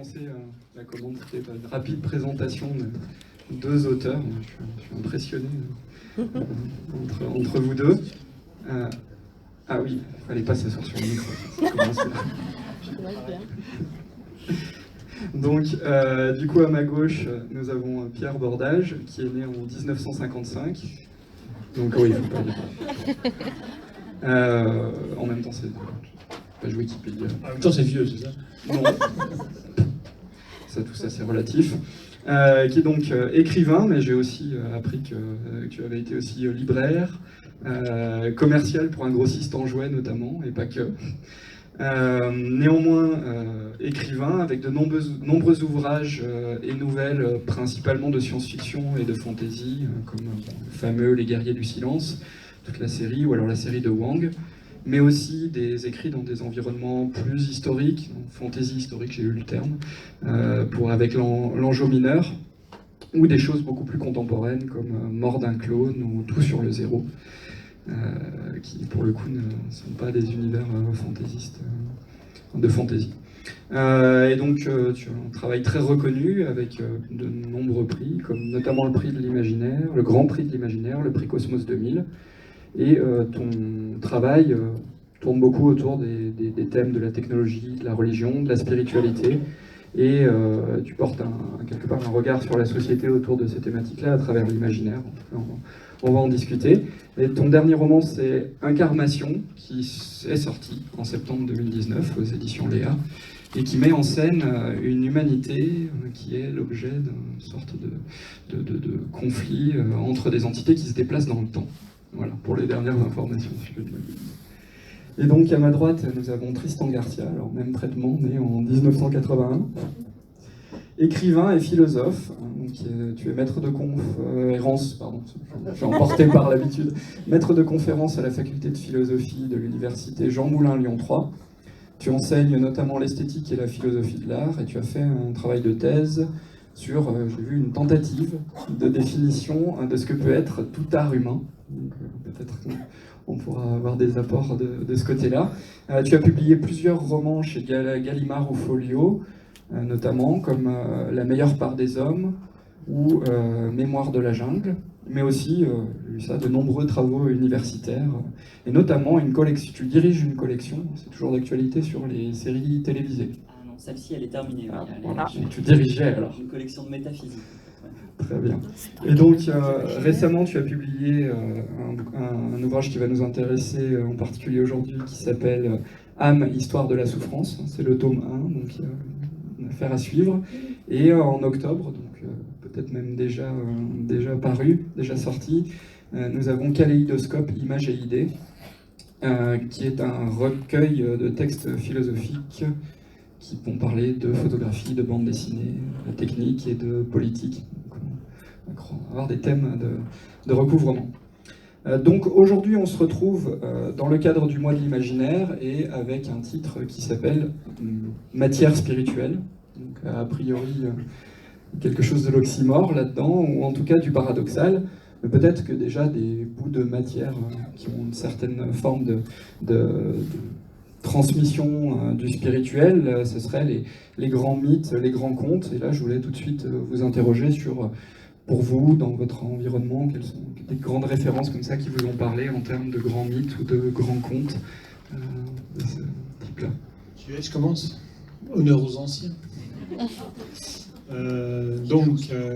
commencer la commande, c'était une rapide présentation de deux auteurs. Je suis impressionné entre vous deux. Ah oui, il fallait pas s'asseoir sur le micro. Ça commence bien. Donc, du coup, à ma gauche, nous avons Pierre Bordage, qui est né en 1955. Donc, oui, il faut pas dire. En même temps, c'est pas jouer Wikipédia. En même temps, c'est vieux, c'est ça? Non. Tout ça, c'est relatif. Qui est donc écrivain, mais j'ai aussi appris que tu avais été aussi libraire, commercial pour un grossiste en jouets notamment, et pas que. Néanmoins, écrivain avec de nombreux ouvrages et nouvelles, principalement de science-fiction et de fantasy, comme le fameux Les Guerriers du Silence, toute la série, ou alors la série de Wang, mais aussi des écrits dans des environnements plus historiques, fantasy historique, j'ai eu le terme, avec l'Angeau mineur, ou des choses beaucoup plus contemporaines comme Mort d'un clone ou Tout sur le zéro. Qui pour le coup ne sont pas des univers fantaisistes de fantasy. Et donc tu as un travail très reconnu avec de nombreux prix, comme notamment le prix de l'imaginaire, le Grand Prix de l'imaginaire, le prix Cosmos 2000. Et ton travail tourne beaucoup autour des thèmes de la technologie, de la religion, de la spiritualité. Et tu portes quelque part un regard sur la société autour de ces thématiques-là à travers l'imaginaire. On va en discuter. Et ton dernier roman, c'est Incarnation, qui est sorti en septembre 2019 aux éditions Léa, et qui met en scène une humanité qui est l'objet d'une sorte de conflit entre des entités qui se déplacent dans le temps. Voilà, pour les dernières informations, si je peux dire. Et donc, à ma droite, nous avons Tristan Garcia, alors même traitement, né en 1981. Écrivain et philosophe, donc tu es maître de conférence, je suis emporté par l'habitude, maître de conférence à la faculté de philosophie de l'université Jean Moulin Lyon 3. Tu enseignes notamment l'esthétique et la philosophie de l'art, et tu as fait un travail de thèse sur, j'ai vu, une tentative de définition de ce que peut être tout art humain. Donc peut-être qu'on pourra avoir des apports de ce côté-là. Tu as publié plusieurs romans chez Gallimard ou Folio, notamment comme La meilleure part des hommes ou Mémoire de la jungle, mais aussi de nombreux travaux universitaires, et notamment une collection. Tu diriges une collection, c'est toujours d'actualité, sur les séries télévisées. Ah non, celle-ci elle est terminée. Ah, voilà, tu dirigeais alors. Une collection de métaphysique. Très bien. Et donc récemment tu as publié un ouvrage qui va nous intéresser en particulier aujourd'hui, qui s'appelle Âme, histoire de la souffrance. C'est le tome 1, donc une affaire à suivre. Et en octobre, donc peut-être même déjà paru, déjà sorti, nous avons Kaléidoscope, images et idées, qui est un recueil de textes philosophiques qui vont parler de photographie, de bande dessinée, de technique et de politique. Donc, on va avoir des thèmes de recouvrement. Donc aujourd'hui, on se retrouve dans le cadre du mois de l'imaginaire et avec un titre qui s'appelle Matière spirituelle. Donc a priori, quelque chose de l'oxymore là-dedans, ou en tout cas du paradoxal. Mais peut-être que déjà des bouts de matière qui ont une certaine forme de transmission du spirituel, ce seraient les grands mythes, les grands contes. Et là, je voulais tout de suite vous interroger sur, pour vous, dans votre environnement, quelles sont des grandes références comme ça qui vous ont parlé en termes de grands mythes ou de grands contes de ce type-là. Je commence. Honneur aux anciens.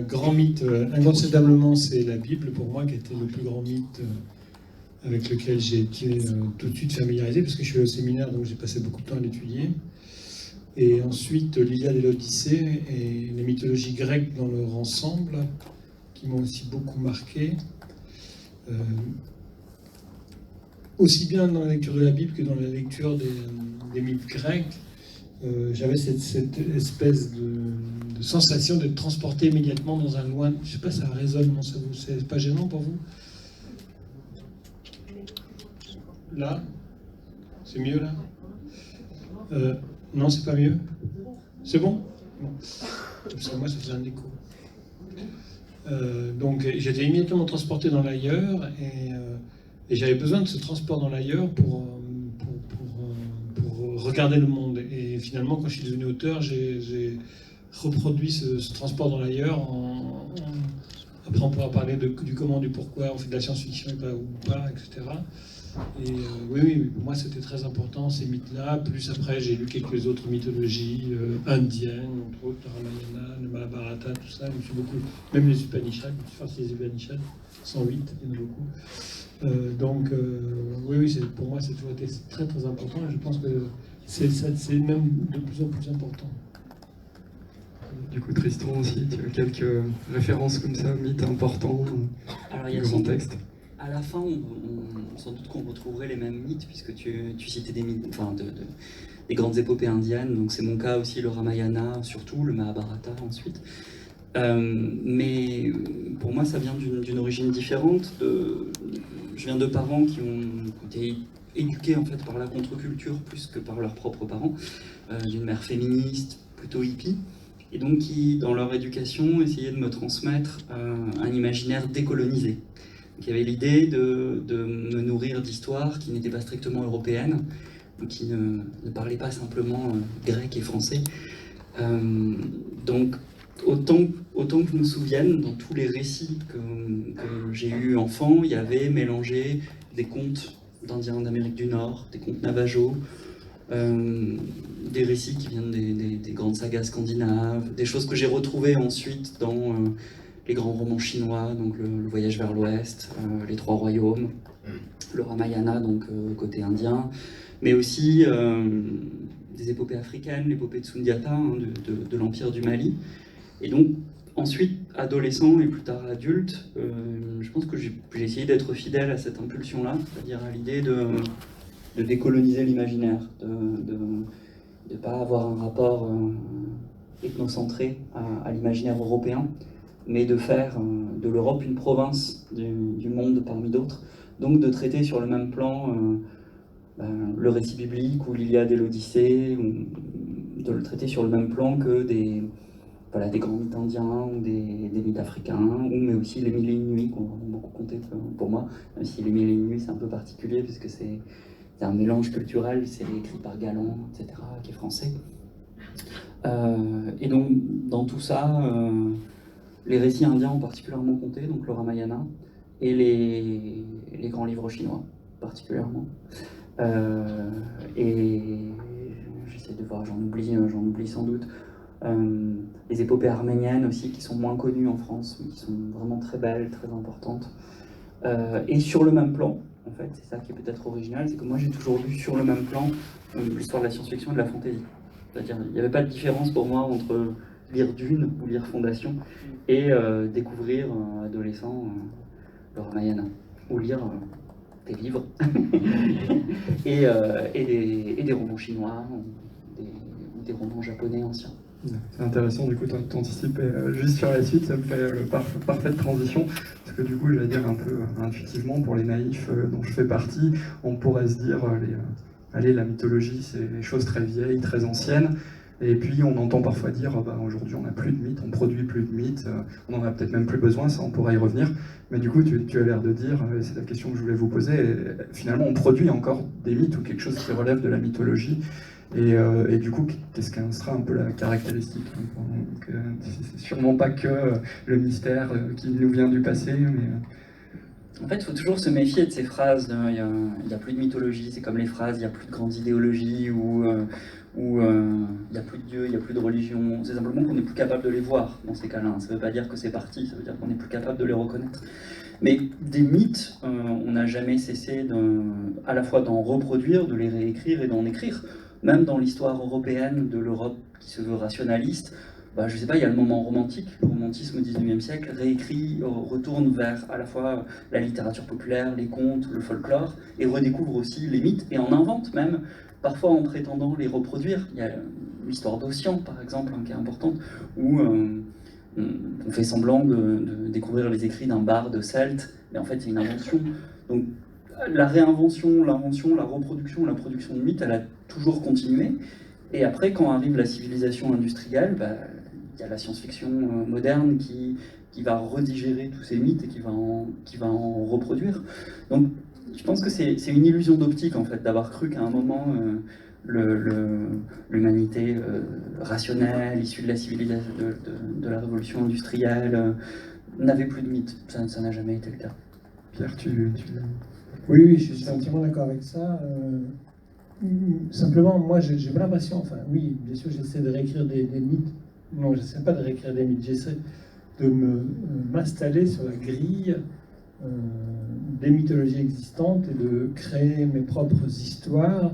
Grand mythe, incontestablement, c'est la Bible, pour moi, qui était le plus grand mythe avec lequel j'ai été tout de suite familiarisé, parce que je suis au séminaire, donc j'ai passé beaucoup de temps à l'étudier. Et ensuite, l'Iliade et l'Odyssée, et les mythologies grecques dans leur ensemble, qui m'ont aussi beaucoup marqué. Aussi bien dans la lecture de la Bible que dans la lecture des mythes grecs, j'avais cette espèce de sensation d'être transporté immédiatement dans un loin. Je sais pas, ça résonne, non, c'est pas gênant pour vous? Là? C'est mieux là? Non, c'est pas mieux? C'est bon? Bon. Parce que moi, ça faisait un écho. Donc j'étais immédiatement transporté dans l'ailleurs et j'avais besoin de ce transport dans l'ailleurs pour regarder le monde. Et finalement, quand je suis devenu auteur, j'ai reproduit ce transport dans l'ailleurs. Après, on pourra parler du comment, du pourquoi on fait de la science-fiction ou pas, etc. Et oui, pour moi, c'était très important, ces mythes-là. Plus après, j'ai lu quelques autres mythologies indiennes, entre autres, le Ramayana, le Mahabharata, tout ça. Je me suis beaucoup, même les Upanishads, je me suis farci les Upanishads, 108, il y en a beaucoup. Donc, oui, pour moi, c'est toujours été très, très important. Et je pense que c'est même de plus en plus important. Du coup, Tristan aussi, tu as quelques références comme ça, mythes importants, Alors, il y a grands textes. À la fin, sans doute qu'on retrouverait les mêmes mythes, puisque tu citais des mythes, enfin, des grandes épopées indiennes, donc c'est mon cas aussi, le Ramayana, surtout, le Mahabharata ensuite. Mais pour moi, ça vient d'une origine différente. Je viens de parents qui ont été éduqués en fait par la contre-culture plus que par leurs propres parents, d'une mère féministe, plutôt hippie, et donc qui, dans leur éducation, essayaient de me transmettre un imaginaire décolonisé. Donc, il y avait l'idée de me nourrir d'histoires qui n'étaient pas strictement européennes, qui ne parlaient pas simplement grec et français. Donc, autant que je me souvienne, dans tous les récits que j'ai eus enfant, il y avait mélangé des contes d'Indiens d'Amérique du Nord, des contes navajos, des récits qui viennent des grandes sagas scandinaves, des choses que j'ai retrouvées ensuite dans les grands romans chinois, donc le Voyage vers l'Ouest, les Trois Royaumes, le Ramayana, donc côté indien, mais aussi des épopées africaines, l'épopée de Sundiata, hein, de l'Empire du Mali. Et donc, ensuite, adolescent et plus tard adulte, je pense que j'ai essayé d'être fidèle à cette impulsion-là, c'est-à-dire à l'idée de décoloniser l'imaginaire, de ne pas avoir un rapport ethnocentré à l'imaginaire européen, mais de faire de l'Europe une province du monde parmi d'autres, donc de traiter sur le même plan le récit biblique ou l'Iliade et l'Odyssée, ou de le traiter sur le même plan que des grands mythes indiens ou des mythes africains, mais aussi les Mille et une nuits, qui ont vraiment beaucoup compté pour moi, même si les Mille et une nuits c'est un peu particulier, puisque c'est un mélange culturel, c'est écrit par Galland, etc., qui est français. Et donc, dans tout ça, les récits indiens ont particulièrement compté, donc le Ramayana, et les grands livres chinois, particulièrement. Et j'essaie de voir, j'en oublie sans doute. Les épopées arméniennes aussi, qui sont moins connues en France, mais qui sont vraiment très belles, très importantes. Et sur le même plan, en fait, c'est ça qui est peut-être original, c'est que moi j'ai toujours lu sur le même plan l'histoire de la science-fiction et de la fantasy. C'est-à-dire, il n'y avait pas de différence pour moi entre lire Dune ou lire Fondation et découvrir, adolescent, le Ramayana, ou lire des livres, et des romans chinois, ou des romans japonais anciens. C'est intéressant, du coup, t'anticipes juste sur la suite, ça me fait parfaite transition, parce que du coup, j'allais dire un peu intuitivement, pour les naïfs dont je fais partie, on pourrait se dire, allez, la mythologie, c'est des choses très vieilles, très anciennes, et puis on entend parfois dire, aujourd'hui on n'a plus de mythes, on produit plus de mythes, on en a peut-être même plus besoin, ça on pourra y revenir, mais du coup, tu as l'air de dire, c'est la question que je voulais vous poser, finalement on produit encore des mythes ou quelque chose qui relève de la mythologie. Et du coup, qu'est-ce qu'en sera un peu la caractéristique? Donc, c'est sûrement pas que le mystère qui nous vient du passé, mais... En fait, il faut toujours se méfier de ces phrases, il n'y a plus de mythologie, c'est comme les phrases, il n'y a plus de grandes idéologies, ou il n'y a plus de Dieu, il n'y a plus de religion. C'est simplement qu'on n'est plus capable de les voir dans ces cas-là. Ça ne veut pas dire que c'est parti, ça veut dire qu'on n'est plus capable de les reconnaître. Mais des mythes, on n'a jamais cessé à la fois d'en reproduire, de les réécrire et d'en écrire. Même dans l'histoire européenne de l'Europe qui se veut rationaliste, je ne sais pas, il y a le moment romantique, le romantisme au XIXe siècle, réécrit, retourne vers à la fois la littérature populaire, les contes, le folklore, et redécouvre aussi les mythes, et en invente même, parfois en prétendant les reproduire. Il y a l'histoire d'Ossian, par exemple, qui est importante, où on fait semblant de découvrir les écrits d'un barde celte, mais en fait c'est une invention. Donc la réinvention, l'invention, la reproduction, la production de mythes, elle a toujours continué. Et après, quand arrive la civilisation industrielle, il y a la science-fiction moderne qui va redigérer tous ces mythes et qui va en reproduire. Donc, je pense que c'est une illusion d'optique, en fait, d'avoir cru qu'à un moment, l'humanité rationnelle, issue de la civilisation, de la révolution industrielle, n'avait plus de mythe. Ça n'a jamais été le cas. Pierre, Oui, je suis entièrement d'accord avec ça. Simplement, moi, j'ai pas l'impression, enfin, oui, bien sûr, j'essaie de réécrire des mythes. Non, je n'essaie pas de réécrire des mythes, j'essaie de m'installer sur la grille des mythologies existantes et de créer mes propres histoires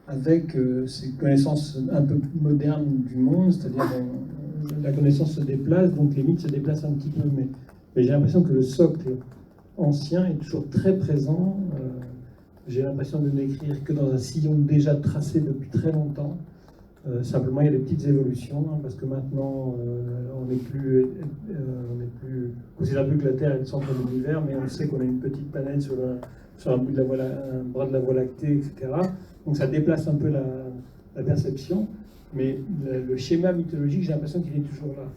avec ces connaissances un peu modernes du monde, c'est-à-dire la connaissance se déplace, donc les mythes se déplacent un petit peu, mais j'ai l'impression que le socle ancien est toujours très présent. J'ai l'impression de n'écrire que dans un sillon déjà tracé depuis très longtemps. Simplement, il y a des petites évolutions, hein, parce que maintenant, on n'est plus considère plus que la Terre est le centre de l'univers, mais on sait qu'on a une petite planète sur un bout de un bras de la Voie lactée, etc. Donc ça déplace un peu la perception, mais le schéma mythologique, j'ai l'impression qu'il est toujours là,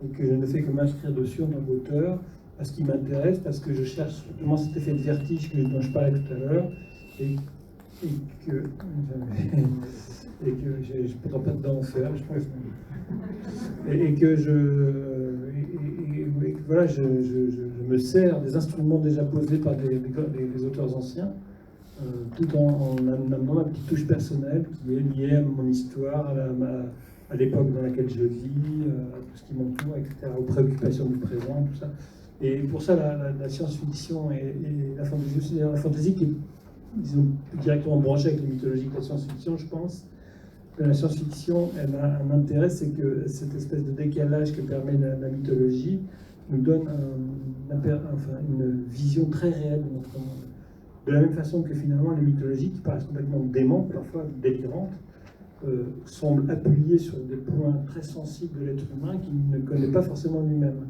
et que je ne fais que m'inscrire dessus en tant qu'auteur, parce qu'il m'intéresse, parce que je cherche justement cet effet de vertige dont je parlais tout à l'heure, et que je ne pourrais pas dedans en faire, je pense. Voilà, je me sers des instruments déjà posés par des auteurs anciens, tout en amenant ma petite touche personnelle qui est liée à mon histoire, à l'époque dans laquelle je vis, à tout ce qui m'entoure, etc., aux préoccupations du présent, tout ça. Et pour ça, la science-fiction et la fantasy aussi, d'ailleurs, la fantasy qui est, disons, directement branchée avec les mythologies de la science-fiction, je pense. La science-fiction, elle a un intérêt, c'est que cette espèce de décalage que permet la mythologie nous donne une vision très réelle de notre monde. De la même façon que finalement les mythologies, qui paraissent complètement démentes, parfois délirantes, semblent appuyées sur des points très sensibles de l'être humain qu'il ne connaît pas forcément lui-même.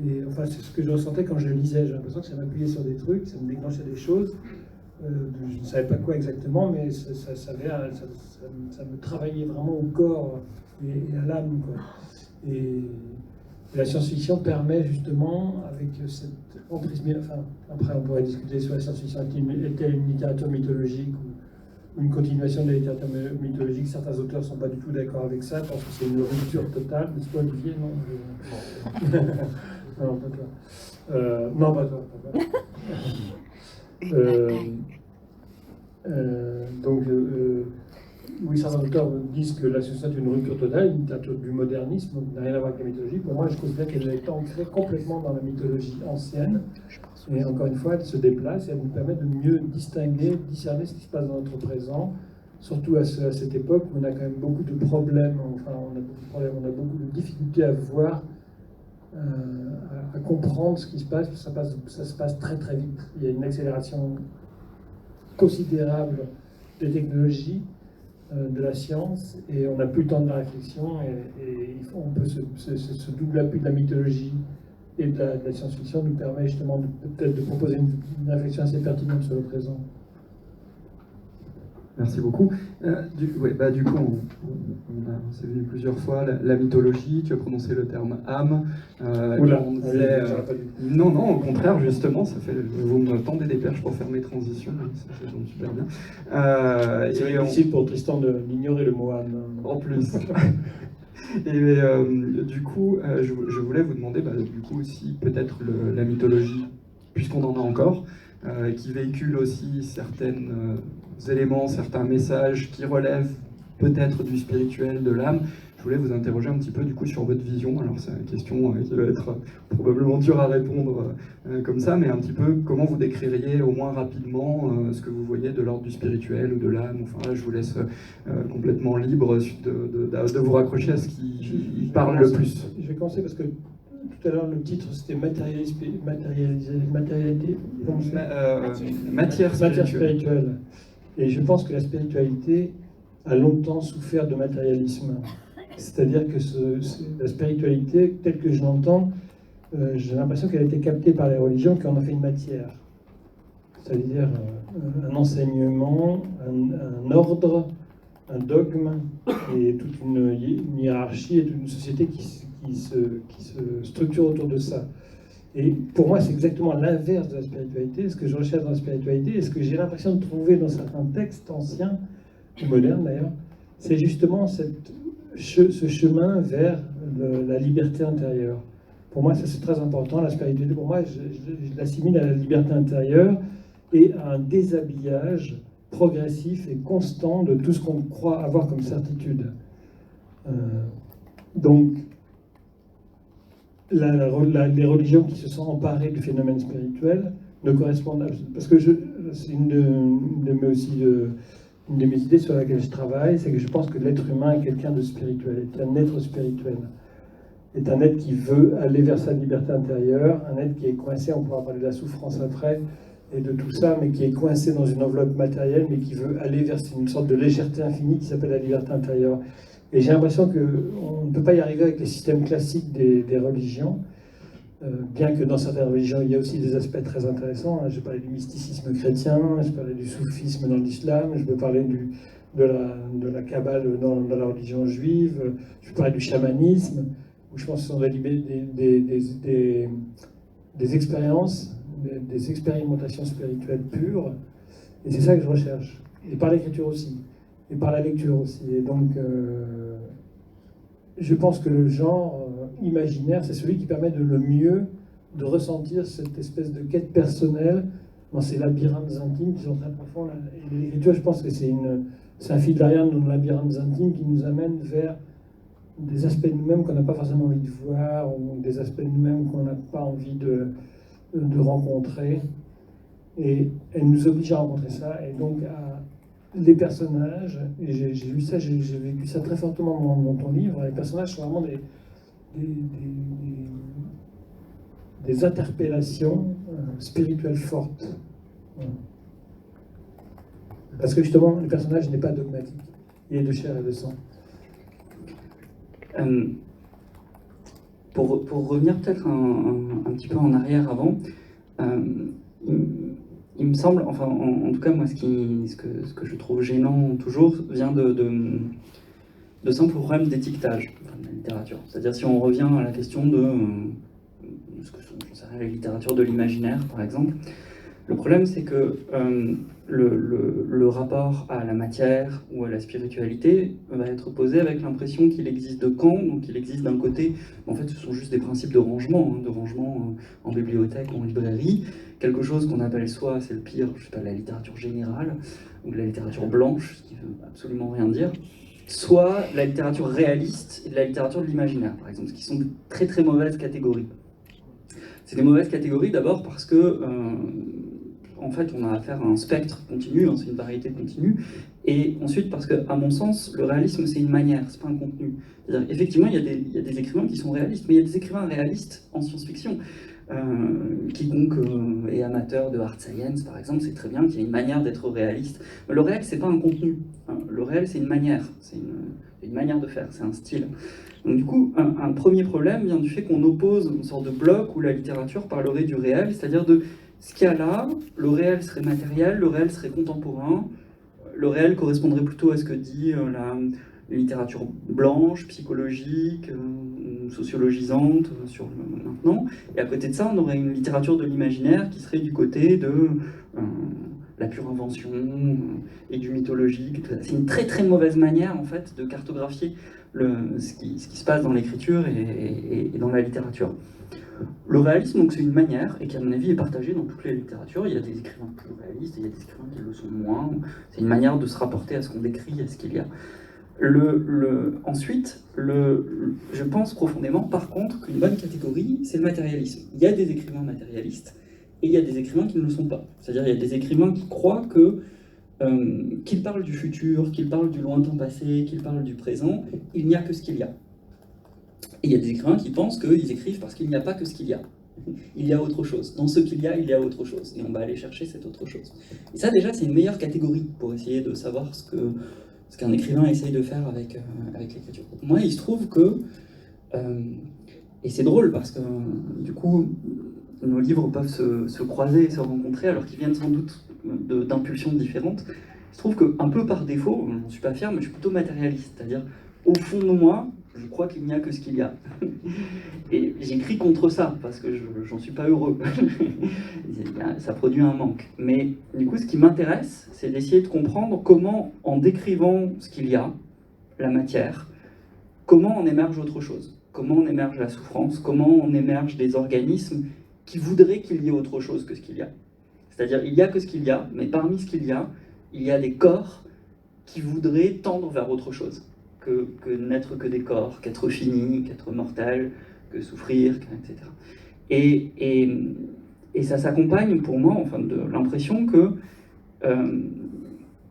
Et enfin, c'est ce que je ressentais quand je lisais. J'ai l'impression que ça m'appuyait sur des trucs, ça me déclenchait des choses. Je ne savais pas quoi exactement, mais ça me travaillait vraiment au corps et à l'âme, quoi. Et la science-fiction permet justement, avec cette emprise, enfin, après on pourrait discuter sur la science-fiction est-elle une littérature mythologique ou une continuation de la littérature mythologique. Certains auteurs ne sont pas du tout d'accord avec ça, parce que c'est une rupture totale. N'est-ce pas, Olivier? Non, non, pas toi. Non, pas toi. Oui, certains auteurs disent que la science est une rupture totale, une littérature du modernisme, donc n'a rien à voir avec la mythologie. Pour moi, je considère qu'elle est ancrée complètement dans la mythologie ancienne. Et encore une fois, elle se déplace et elle nous permet de mieux distinguer, discerner ce qui se passe dans notre présent, surtout à cette époque où on a quand même beaucoup de problèmes, on a beaucoup de difficultés à voir, à comprendre ce qui se passe, ça se passe très très vite. Il y a une accélération considérable des technologies, de la science, et on n'a plus le temps de la réflexion, et on peut ce double appui de la mythologie et de la science-fiction nous permet justement peut-être de proposer une réflexion assez pertinente sur le présent. Merci beaucoup. Du coup, on s'est vu plusieurs fois la mythologie, tu as prononcé le terme âme. Non, au contraire, justement, vous me tendez des perches pour faire mes transitions, ça tombe super bien. C'est difficile pour Tristan d'ignorer le mot âme. En plus. Et du coup, je voulais vous demander, du coup, aussi peut-être la mythologie, puisqu'on en a encore, qui véhicule aussi certains éléments, certains messages qui relèvent peut-être du spirituel, de l'âme. Je voulais vous interroger un petit peu du coup sur votre vision. Alors c'est une question qui va être probablement dure à répondre comme ça, mais un petit peu comment vous décririez au moins rapidement ce que vous voyez de l'ordre du spirituel ou de l'âme. Enfin là, je vous laisse complètement libre de vous raccrocher à ce qui parle le plus. Je vais commencer parce que tout à l'heure, le titre, c'était matière spirituelle. Et je pense que la spiritualité a longtemps souffert de matérialisme. C'est-à-dire que la spiritualité, telle que je l'entends, j'ai l'impression qu'elle a été captée par les religions, qu'on en fait une matière. C'est-à-dire un enseignement, un ordre, un dogme, et toute une hiérarchie, et toute une société qui se structure autour de ça. Et pour moi, c'est exactement l'inverse de la spiritualité. Ce que je recherche dans la spiritualité, et ce que j'ai l'impression de trouver dans certains textes anciens, ou moderne d'ailleurs, c'est justement ce chemin vers la liberté intérieure. Pour moi, ça c'est très important. La spiritualité, pour moi, je l'assimile à la liberté intérieure et à un déshabillage progressif et constant de tout ce qu'on croit avoir comme certitude. Donc, les religions qui se sont emparées du phénomène spirituel ne correspondent pas... Parce que c'est une de mes idées sur laquelle je travaille, c'est que je pense que l'être humain est quelqu'un de spirituel, est un être spirituel. Est un être qui veut aller vers sa liberté intérieure, un être qui est coincé, on pourra parler de la souffrance après, et de tout ça, mais qui est coincé dans une enveloppe matérielle, mais qui veut aller vers une sorte de légèreté infinie qui s'appelle la liberté intérieure. Et j'ai l'impression qu'on ne peut pas y arriver avec les systèmes classiques des religions, bien que dans certaines religions, il y a aussi des aspects très intéressants. Je parlais du mysticisme chrétien, je parlais du soufisme dans l'islam, je peux parler de la Kabbale dans la religion juive, je peux parler du chamanisme, où je pense que ce sont des expériences, des expérimentations spirituelles pures, et c'est ça que je recherche. Et par l'écriture aussi, et par la lecture aussi. Et donc, je pense que le genre imaginaire, c'est celui qui permet le mieux de ressentir cette espèce de quête personnelle dans ces labyrinthes intimes qui sont très profonds. Et l'écriture, je pense que c'est un fil d'Ariane dans nos labyrinthes intimes qui nous amène vers des aspects de nous-mêmes qu'on n'a pas forcément envie de voir, ou des aspects de nous-mêmes qu'on n'a pas envie de rencontrer. Et elle nous oblige à rencontrer ça, et donc les personnages, et j'ai lu ça, j'ai vécu ça très fortement dans ton livre, les personnages sont vraiment des interpellations spirituelles fortes. Parce que justement, le personnage n'est pas dogmatique, il est de chair et de sang. Pour revenir peut-être un petit peu en arrière avant, il me semble, enfin en tout cas moi ce que je trouve gênant toujours vient de simples problèmes d'étiquetage de la littérature. C'est-à-dire si on revient à la question de ce que sont, j'en sais rien, la littérature de l'imaginaire par exemple, le problème c'est que le rapport à la matière ou à la spiritualité va être posé avec l'impression qu'il existe de camps, donc il existe d'un côté, en fait ce sont juste des principes de rangement en bibliothèque ou en librairie, quelque chose qu'on appelle soit, c'est le pire, je sais pas, la littérature générale, ou de la littérature blanche, ce qui veut absolument rien dire, soit la littérature réaliste et de la littérature de l'imaginaire, par exemple, ce qui sont de très très mauvaises catégories. C'est des mauvaises catégories d'abord parce que en fait, on a affaire à un spectre continu, c'est une variété continue, et ensuite parce que, à mon sens, le réalisme c'est une manière, c'est pas un contenu. C'est-à-dire, effectivement, il y a des écrivains qui sont réalistes, mais il y a des écrivains réalistes en science-fiction. Quiconque est amateur de hard science, par exemple, sait très bien qu'il y a une manière d'être réaliste. Mais le réel, c'est pas un contenu. Le réel, c'est une manière, c'est une manière de faire, c'est un style. Donc du coup, un premier problème vient du fait qu'on oppose une sorte de bloc où la littérature parlerait du réel, c'est-à-dire de ce qu'il y a là, le réel serait matériel, le réel serait contemporain, le réel correspondrait plutôt à ce que dit la littérature blanche, psychologique, sociologisante sur maintenant, et à côté de ça on aurait une littérature de l'imaginaire qui serait du côté de la pure invention et du mythologique. C'est une très très mauvaise manière en fait de cartographier ce qui se passe dans l'écriture et dans la littérature. Le réalisme, donc, c'est une manière, et qui à mon avis est partagée dans toutes les littératures. Il y a des écrivains plus réalistes, et il y a des écrivains qui le sont moins. C'est une manière de se rapporter à ce qu'on décrit, à ce qu'il y a. Ensuite, je pense profondément, par contre, qu'une bonne catégorie, c'est le matérialisme. Il y a des écrivains matérialistes, et il y a des écrivains qui ne le sont pas. C'est-à-dire, il y a des écrivains qui croient qu'ils parlent du futur, qu'ils parlent du lointain passé, qu'ils parlent du présent, il n'y a que ce qu'il y a. Et il y a des écrivains qui pensent qu'ils écrivent parce qu'il n'y a pas que ce qu'il y a. Il y a autre chose. Dans ce qu'il y a autre chose. Et on va aller chercher cette autre chose. Et ça, déjà, c'est une meilleure catégorie pour essayer de savoir ce qu'un écrivain essaye de faire avec l'écriture. Moi, il se trouve que... et c'est drôle parce que, du coup, nos livres peuvent se croiser et se rencontrer alors qu'ils viennent sans doute d'impulsions différentes. Il se trouve qu'un peu par défaut, je n'en suis pas fier, mais je suis plutôt matérialiste. C'est-à-dire, au fond de moi, je crois qu'il n'y a que ce qu'il y a. Et j'écris contre ça, parce que j'en suis pas heureux. Ça produit un manque. Mais du coup, ce qui m'intéresse, c'est d'essayer de comprendre comment, en décrivant ce qu'il y a, la matière, comment en émerge autre chose. Comment en émerge la souffrance, comment en émerge des organismes qui voudraient qu'il y ait autre chose que ce qu'il y a. C'est-à-dire, il n'y a que ce qu'il y a, mais parmi ce qu'il y a des corps qui voudraient tendre vers autre chose. Que n'être que des corps, qu'être fini, qu'être mortel, que souffrir, etc. Et ça s'accompagne pour moi, enfin, de l'impression que,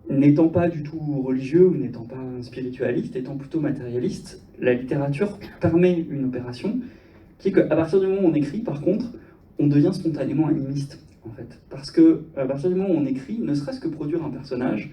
n'étant pas du tout religieux ou n'étant pas spiritualiste, étant plutôt matérialiste, la littérature permet une opération qui est qu'à partir du moment où on écrit, par contre, on devient spontanément animiste, en fait. Parce que à partir du moment où on écrit, ne serait-ce que produire un personnage,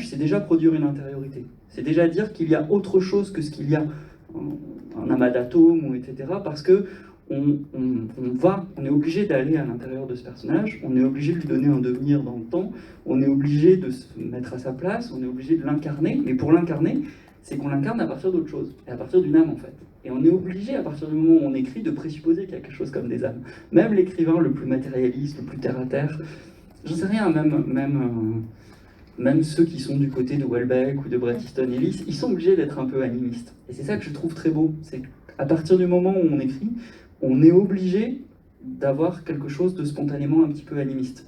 c'est déjà produire une intériorité. C'est déjà dire qu'il y a autre chose que ce qu'il y a, un amas d'atomes, ou etc. Parce que on est obligé d'aller à l'intérieur de ce personnage, on est obligé de lui donner un devenir dans le temps, on est obligé de se mettre à sa place, on est obligé de l'incarner, mais pour l'incarner, c'est qu'on l'incarne à partir d'autre chose, et à partir d'une âme en fait. Et on est obligé, à partir du moment où on écrit, de présupposer qu'il y a quelque chose comme des âmes. Même l'écrivain le plus matérialiste, le plus terre-à-terre, j'en sais rien, même ceux qui sont du côté de Houellebecq ou de Bret Easton Ellis, ils sont obligés d'être un peu animistes. Et c'est ça que je trouve très beau, c'est qu'à partir du moment où on écrit, on est obligé d'avoir quelque chose de spontanément un petit peu animiste.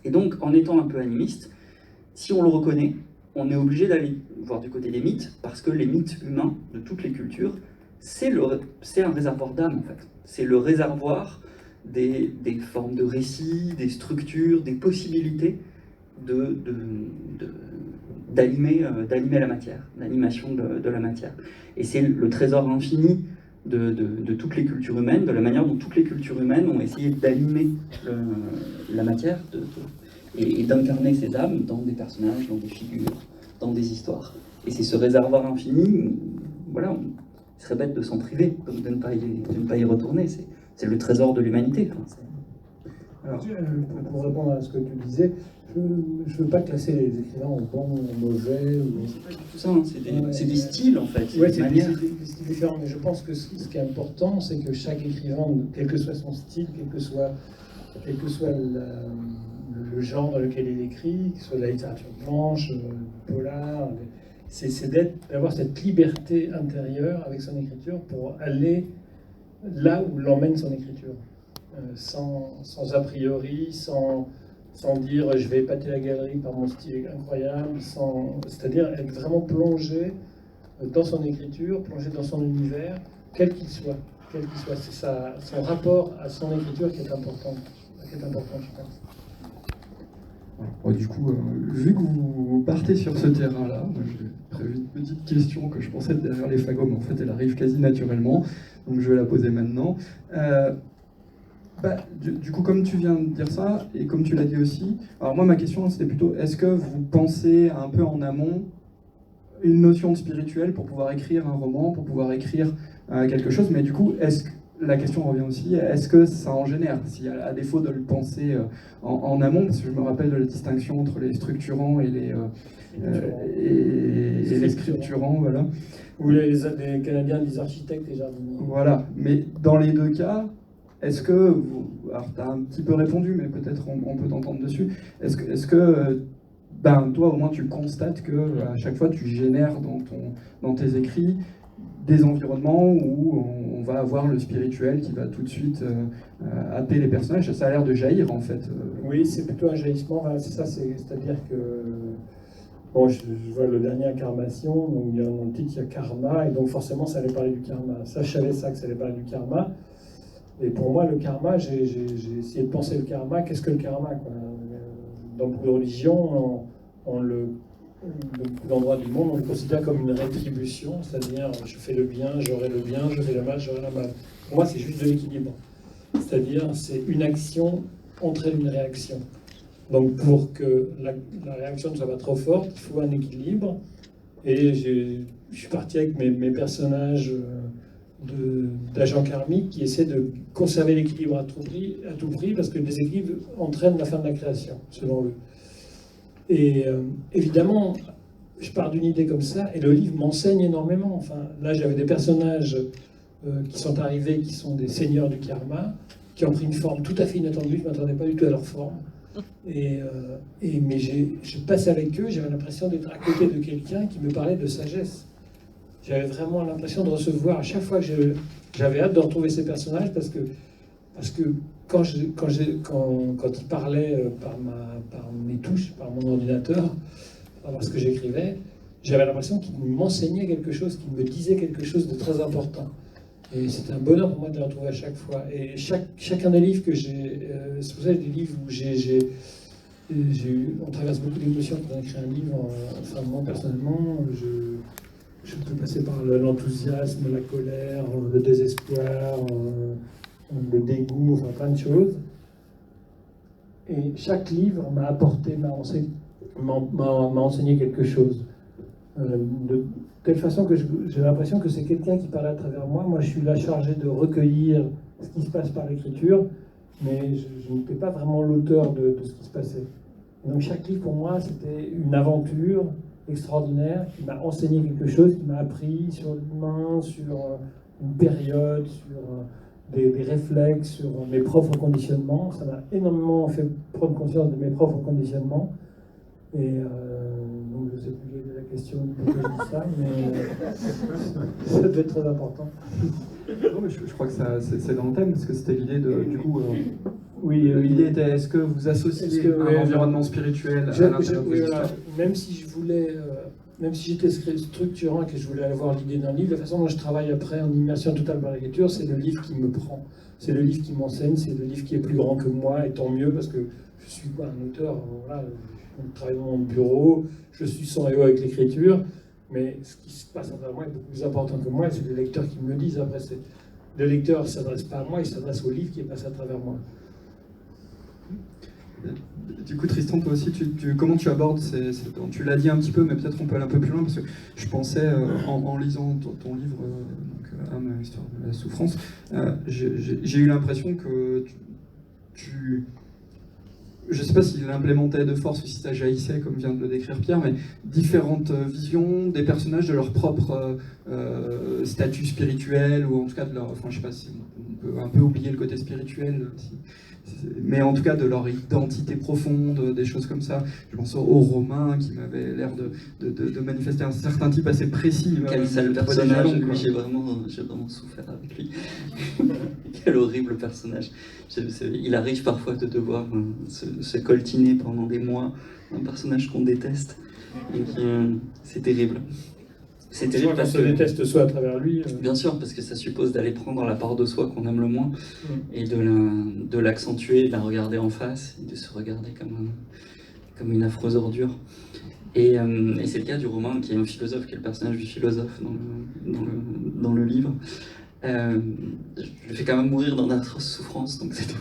Et donc, en étant un peu animiste, si on le reconnaît, on est obligé d'aller voir du côté des mythes, parce que les mythes humains de toutes les cultures, c'est un réservoir d'âme, en fait. C'est le réservoir des formes de récits, des structures, des possibilités d'animer la matière, d'animation de la matière. Et c'est le trésor infini de toutes les cultures humaines, de la manière dont toutes les cultures humaines ont essayé d'animer la matière et d'incarner ces âmes dans des personnages, dans des figures, dans des histoires. Et c'est ce réservoir infini, voilà, il serait bête de s'en priver, comme de ne pas y retourner. C'est le trésor de l'humanité. Enfin, alors, pour répondre à ce que tu disais, je ne veux pas classer les écrivains en bons ou en mauvais. C'est pas du tout ça, hein. C'est des styles en fait. Oui, c'est des styles différents, mais je pense que ce qui est important, c'est que chaque écrivain, quel que soit son style, quel que soit le genre dans lequel il écrit, que ce soit de la littérature blanche, polar, c'est d'avoir cette liberté intérieure avec son écriture pour aller là où l'emmène son écriture, sans a priori, sans dire je vais épater la galerie par mon style incroyable, c'est-à-dire être vraiment plongé dans son écriture, plongé dans son univers, quel qu'il soit. C'est son rapport à son écriture qui est important, je pense. Bon, du coup, vu que vous partez sur ce terrain-là, j'ai prévu une petite question que je pensais être derrière les fagots, mais en fait elle arrive quasi naturellement, donc je vais la poser maintenant. Du coup, comme tu viens de dire ça, et comme tu l'as dit aussi, alors moi ma question c'était plutôt, est-ce que vous pensez un peu en amont une notion de spirituel pour pouvoir écrire un roman, pour pouvoir écrire quelque chose, mais du coup, la question revient aussi, est-ce que ça en génère, si à défaut de le penser en amont, parce que je me rappelle de la distinction entre les structurants et les scripturants, voilà. Ou les Canadiens disent architectes et jardiniers. Voilà, mais dans les deux cas, est-ce que, alors tu as un petit peu répondu, mais peut-être on peut t'entendre dessus, est-ce que toi au moins tu constates que à chaque fois tu génères dans tes écrits des environnements où on va avoir le spirituel qui va tout de suite happer les personnages, ça a l'air de jaillir en fait. Oui, c'est plutôt un jaillissement, c'est ça, c'est-à-dire que bon, je vois le dernier Incarnation, donc il y a dans le titre il y a karma, et donc forcément ça allait parler du karma. Ça, je savais ça, que ça allait parler du karma. Et pour moi, le karma, j'ai essayé de penser le karma. Qu'est-ce que le karma, quoi? Dans beaucoup de religions, dans beaucoup d'endroits du monde, on le considère comme une rétribution, c'est-à-dire je fais le bien, j'aurai le bien, je fais le mal, j'aurai le mal. Pour moi, c'est juste de l'équilibre. C'est-à-dire, c'est une action entraîne une réaction. Donc, pour que la réaction ne soit pas trop forte, il faut un équilibre. Et je suis parti avec mes personnages d'agents karmiques qui essaient de conserver l'équilibre à tout prix, parce que le déséquilibre entraîne la fin de la création, selon eux. Et évidemment, je pars d'une idée comme ça, et le livre m'enseigne énormément. Enfin, là, j'avais des personnages qui sont arrivés, qui sont des seigneurs du karma, qui ont pris une forme tout à fait inattendue, je ne m'attendais pas du tout à leur forme. Mais je passais avec eux, j'avais l'impression d'être à côté de quelqu'un qui me parlait de sagesse. J'avais vraiment l'impression de recevoir, à chaque fois que j'avais hâte de retrouver ces personnages, parce que quand ils parlaient par mes touches, par mon ordinateur, par ce que j'écrivais, j'avais l'impression qu'ils m'enseignaient quelque chose, qu'ils me disaient quelque chose de très important. Et c'était un bonheur pour moi de les retrouver à chaque fois. Et chacun des livres que j'ai... c'est pour ça que des livres où on traverse beaucoup d'émotions quand on écrit un livre. Enfin, moi, personnellement, je peux passer par l'enthousiasme, la colère, le désespoir, le dégoût, enfin plein de choses. Et chaque livre m'a apporté, m'a enseigné quelque chose. De telle façon que j'ai l'impression que c'est quelqu'un qui parle à travers moi. Moi, je suis là chargé de recueillir ce qui se passe par l'écriture, mais je n'étais pas vraiment l'auteur de ce qui se passait. Et donc chaque livre, pour moi, c'était une aventure extraordinaire qui m'a enseigné quelque chose, qui m'a appris sur l'humain, sur une période, sur des réflexes, sur mes propres conditionnements. Ça m'a énormément fait prendre conscience de mes propres conditionnements. Et donc je ne sais plus quelle est la question pourquoi je dis ça, mais ça devait être très important. Non, mais je crois que c'est dans le thème, parce que c'était l'idée de, du coup... oui, l'idée était, est-ce que vous associez un environnement spirituel à l'intérieur de vos histoires ? Même si je voulais, même si j'étais structurant et que je voulais avoir l'idée d'un livre, la façon dont je travaille après en immersion totale par l'écriture, c'est le livre qui me prend. C'est le livre qui m'enseigne, c'est le livre qui est plus grand que moi, et tant mieux, parce que je ne suis pas un auteur, voilà, je travaille dans mon bureau, je suis sans et avec l'écriture, mais ce qui se passe à travers moi est beaucoup plus important que moi, et c'est les lecteurs qui me le disent. Après, le lecteur ne s'adresse pas à moi, il s'adresse au livre qui est passé à travers moi. Du coup, Tristan, toi aussi, comment tu abordes tu l'as dit un petit peu, mais peut-être on peut aller un peu plus loin, parce que je pensais, en lisant ton livre, Âme, histoire de la souffrance, j'ai eu l'impression que je ne sais pas s'il l'implémentait de force ou si ça jaillissait, comme vient de le décrire Pierre, mais différentes visions des personnages de leur propre statut spirituel, ou en tout cas de leur... Enfin, je ne sais pas si on peut un peu oublier le côté spirituel, mais en tout cas de leur identité profonde, des choses comme ça. Je pense aux Romains qui m'avaient l'air de manifester un certain type assez précis. Quel sale personnage, j'ai vraiment souffert avec lui. Quel horrible personnage. Il arrive parfois de devoir se coltiner pendant des mois un personnage qu'on déteste. C'est terrible. C'est terrible parce qu'on se déteste soi à travers lui. Bien sûr, parce que ça suppose d'aller prendre la part de soi qu'on aime le moins et de l'accentuer, de la regarder en face et de se regarder comme une affreuse ordure. Et c'est le cas du Romain, qui est un philosophe, qui est le personnage du philosophe dans le livre. Je le fais quand même mourir dans d'atroces souffrances, donc c'était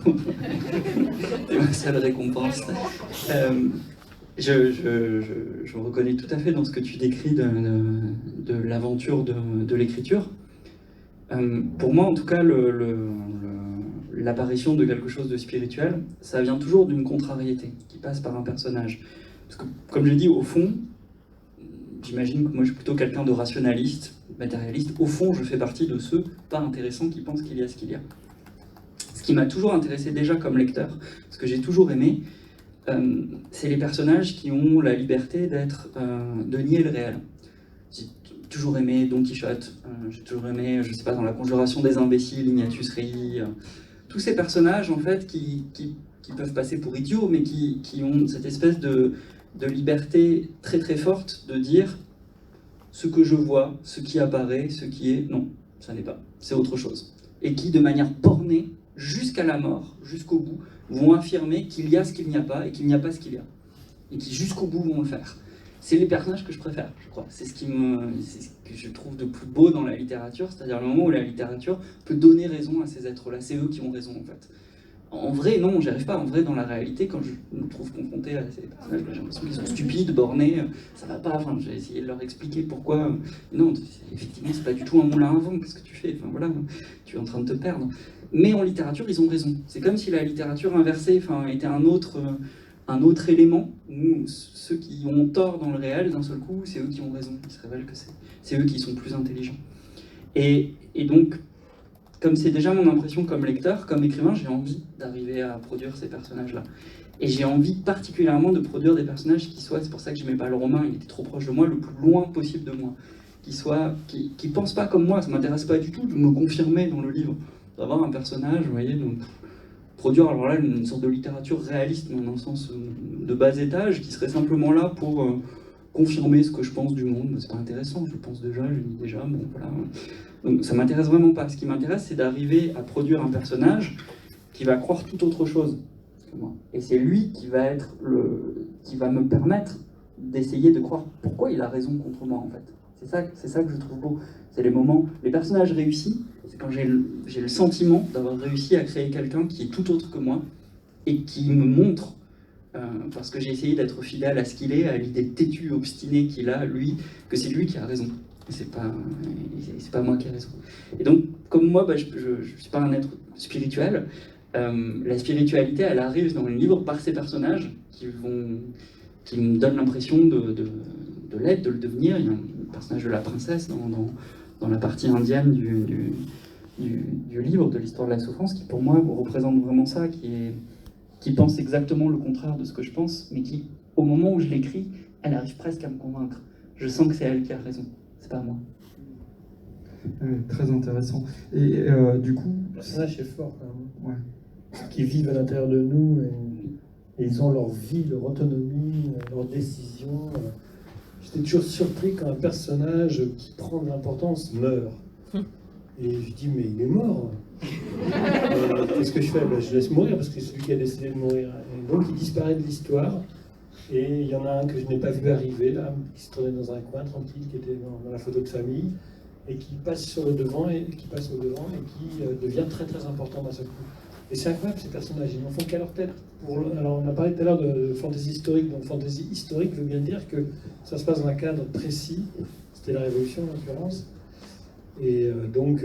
ma seule récompense. Je me reconnais tout à fait dans ce que tu décris de l'aventure de l'écriture. Pour moi, en tout cas, l'apparition de quelque chose de spirituel, ça vient toujours d'une contrariété qui passe par un personnage. Parce que, comme je l'ai dit, au fond, j'imagine que moi je suis plutôt quelqu'un de rationaliste, matérialiste. Au fond, je fais partie de ceux pas intéressants qui pensent qu'il y a ce qu'il y a. Ce qui m'a toujours intéressé déjà comme lecteur, ce que j'ai toujours aimé, c'est les personnages qui ont la liberté de nier le réel. J'ai toujours aimé Don Quichotte, j'ai toujours aimé, je sais pas, dans La Conjuration des imbéciles, Ignatius Rei, tous ces personnages en fait qui peuvent passer pour idiots, mais qui ont cette espèce de liberté très très forte de dire ce que je vois, ce qui apparaît, ce qui est, non, ça n'est pas, c'est autre chose. Et qui, de manière bornée, jusqu'à la mort, jusqu'au bout, vont affirmer qu'il y a ce qu'il n'y a pas et qu'il n'y a pas ce qu'il y a. Et qui, jusqu'au bout, vont le faire. C'est les personnages que je préfère, je crois. C'est ce que je trouve de plus beau dans la littérature, c'est-à-dire le moment où la littérature peut donner raison à ces êtres-là. C'est eux qui ont raison, en fait. En vrai, non, j'y arrive pas. En vrai, dans la réalité, quand je me trouve confronté à ces personnages, j'ai l'impression qu'ils sont stupides, bornés, ça va pas. Enfin, j'ai essayé de leur expliquer pourquoi. Non, effectivement, c'est pas du tout un moulin à vent. Qu'est-ce que tu fais? Enfin voilà, tu es en train de te perdre. Mais en littérature, ils ont raison. C'est comme si la littérature inversée, était un autre élément où ceux qui ont tort dans le réel, d'un seul coup, c'est eux qui ont raison. Ils se révèlent que c'est eux qui sont plus intelligents. Et donc, comme c'est déjà mon impression comme lecteur, comme écrivain, j'ai envie d'arriver à produire ces personnages-là. Et j'ai envie particulièrement de produire des personnages qui soient, c'est pour ça que j'aimais pas le roman, il était trop proche de moi, le plus loin possible de moi. Qui pensent pas comme moi, ça m'intéresse pas du tout de me confirmer dans le livre. D'avoir un personnage, vous voyez, donc produire alors là une sorte de littérature réaliste, mais dans un sens de bas étage, qui serait simplement là pour confirmer ce que je pense du monde. C'est pas intéressant, je le pense déjà, je le dis déjà, bon voilà. Donc ça m'intéresse vraiment pas. Ce qui m'intéresse, c'est d'arriver à produire un personnage qui va croire tout autre chose que moi. Et c'est lui qui va me permettre d'essayer de croire pourquoi il a raison contre moi, en fait. C'est ça que je trouve beau. C'est les moments, les personnages réussis, c'est quand j'ai le sentiment d'avoir réussi à créer quelqu'un qui est tout autre que moi et qui me montre, parce que j'ai essayé d'être fidèle à ce qu'il est, à l'idée têtue, obstinée qu'il a, lui, que c'est lui qui a raison. C'est pas moi qui ai raison. Et donc, comme moi, je suis pas un être spirituel, la spiritualité, elle arrive dans le livre par ces personnages qui me donnent l'impression de l'être, de le devenir. Il y a un personnage de la princesse dans la partie indienne du livre, de l'histoire de la souffrance, qui pour moi représente vraiment ça, qui pense exactement le contraire de ce que je pense, mais qui, au moment où je l'écris, elle arrive presque à me convaincre. Je sens que c'est elle qui a raison, c'est pas moi. Très intéressant. Et du coup... Le personnage est fort, quand même. Ouais. Qui vivent à l'intérieur de nous, et ils ont leur vie, leur autonomie, leurs décisions. J'étais toujours surpris quand un personnage qui prend de l'importance meurt. Et je dis, mais il est mort. Qu'est-ce que je fais? Je laisse mourir parce que c'est celui qui a décidé de mourir. Et donc il disparaît de l'histoire. Et il y en a un que je n'ai pas vu arriver, là, qui se trouvait dans un coin tranquille, qui était dans la photo de famille, et qui passe sur le devant et qui devient très très important d'un seul coup. Et c'est incroyable ces personnages, ils n'en font qu'à leur tête. Alors on a parlé tout à l'heure de fantaisie historique, donc fantaisie historique veut bien dire que ça se passe dans un cadre précis, c'était la Révolution en l'occurrence, et donc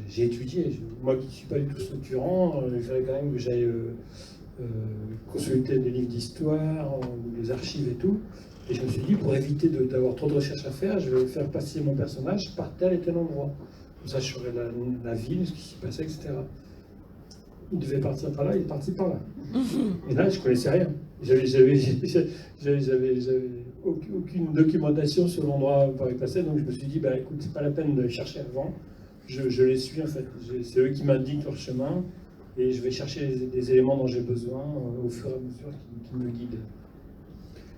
j'ai étudié, moi qui ne suis pas du tout structurant, il fallait quand même que j'aille consulter des livres d'histoire, des archives et tout, et je me suis dit, pour éviter d'avoir trop de recherches à faire, je vais faire passer mon personnage par tel et tel endroit. Comme ça, je saurais la ville, ce qui s'y passait, etc. Il devait partir par là, il est parti par là. Et là, je ne connaissais rien. J'avais aucune documentation sur l'endroit par où il passait, donc je me suis dit, bah, écoute, c'est pas la peine de chercher avant. Je les suis en fait. C'est eux qui m'indiquent leur chemin, et je vais chercher des éléments dont j'ai besoin au fur et à mesure qui me guident.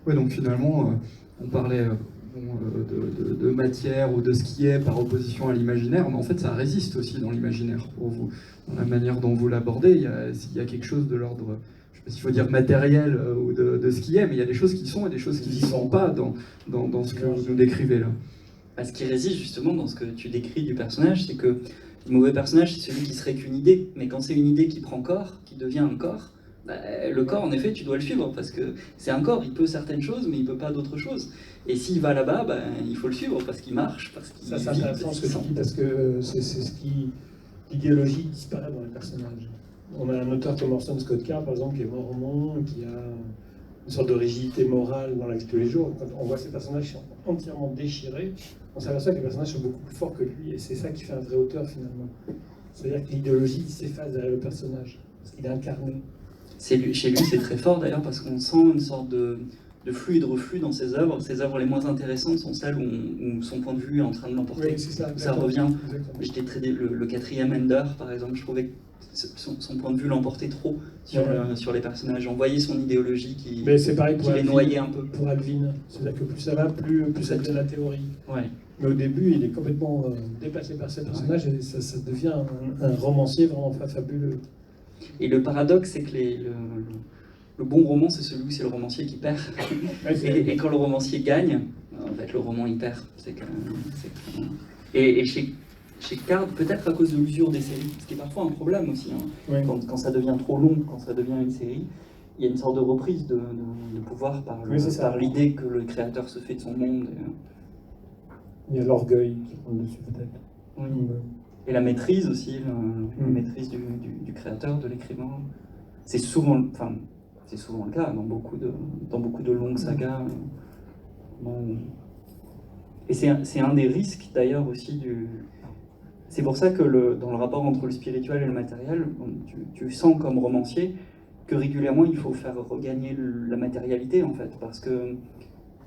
Oui, donc finalement, on parlait de matière ou de ce qui est par opposition à l'imaginaire, mais en fait ça résiste aussi dans l'imaginaire pour vous. Dans la manière dont vous l'abordez, il y a quelque chose de l'ordre, je ne sais pas s'il faut dire matériel ou de ce qui est, mais il y a des choses qui sont et des choses qui ne sont pas dans ce que vous nous décrivez là. Ce qui résiste justement dans ce que tu décris du personnage, c'est que le mauvais personnage, c'est celui qui serait qu'une idée, mais quand c'est une idée qui prend corps, qui devient un corps, le corps, en effet, tu dois le suivre, parce que c'est un corps, il peut certaines choses, mais il ne peut pas d'autres choses. Et s'il va là-bas, il faut le suivre, parce qu'il marche, parce qu'il Ça, c'est intéressant ce que tu dis, parce que c'est ce qui... L'idéologie disparaît dans les personnages. On a un auteur comme Orson Scott Card, par exemple, qui est mormon, qui a une sorte de rigidité morale dans la vie de tous les jours. Quand on voit ces personnages qui sont entièrement déchirés, on s'aperçoit que les personnages sont beaucoup plus forts que lui, et c'est ça qui fait un vrai auteur, finalement. C'est-à-dire que l'idéologie s'efface derrière le personnage, parce qu'il est incarné. Chez lui, c'est très fort d'ailleurs, parce qu'on sent une sorte de flux et de reflux dans ses œuvres. Ses œuvres les moins intéressantes sont celles où son point de vue est en train de l'emporter. Oui, c'est ça. Ça revient. J'étais très le quatrième Ender, par exemple, je trouvais que son point de vue l'emportait trop sur les personnages. On voyait son idéologie qui les noyait un peu. Pour Alvin, c'est-à-dire que plus ça va, plus ça devient la théorie. Ouais. Mais au début, il est complètement dépassé par ses personnages, et ça devient un romancier vraiment fabuleux. Et le paradoxe, c'est que le bon roman, c'est celui où c'est le romancier qui perd. Et quand le romancier gagne, en fait, le roman, il perd. Et chez Card, peut-être à cause de l'usure des séries, ce qui est parfois un problème aussi. Hein. Oui. Quand ça devient trop long, quand ça devient une série, il y a une sorte de reprise de pouvoir par l'idée que le créateur se fait de son monde. Il y a l'orgueil qui prend le dessus, peut-être. Oui. Et la maîtrise aussi, la maîtrise du créateur, de l'écrivain. C'est souvent le cas dans beaucoup de longues sagas. Et c'est un des risques d'ailleurs aussi C'est pour ça que dans le rapport entre le spirituel et le matériel, tu sens comme romancier que régulièrement il faut faire regagner la matérialité en fait, parce que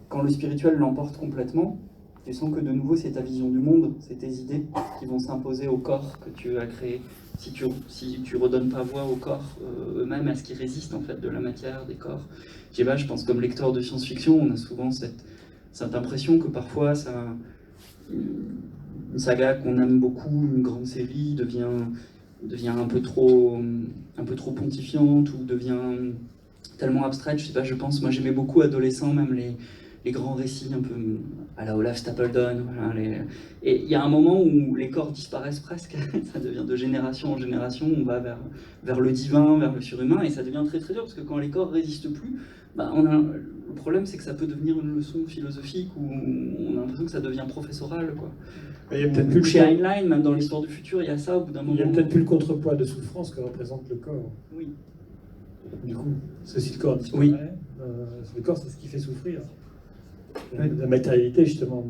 quand le spirituel l'emporte complètement, tu sens que de nouveau c'est ta vision du monde, c'est tes idées qui vont s'imposer au corps que tu as créé. Si tu redonnes pas voix au corps eux-mêmes, à ce qui résiste en fait de la matière, des corps. Je sais pas, je pense comme lecteur de science-fiction, on a souvent cette impression que parfois une saga qu'on aime beaucoup, une grande série, devient un peu trop pontifiante ou devient tellement abstraite. Je sais pas, je pense, moi j'aimais beaucoup adolescent, même les grands récits un peu à la Olaf Stapledon. Voilà, et il y a un moment où les corps disparaissent presque, ça devient de génération en génération, on va vers le divin, vers le surhumain, et ça devient très très dur, parce que quand les corps résistent plus, bah, le problème c'est que ça peut devenir une leçon philosophique où on a l'impression que ça devient professoral, quoi. Il y a peut-être plus Chez Heinlein, même dans l'histoire du futur, il y a ça au bout d'un moment. Il y a peut-être plus le contrepoids de souffrance que représente le corps. Oui. Du coup, si le corps disparaît, oui. Le corps c'est ce qui fait souffrir. La matérialité justement.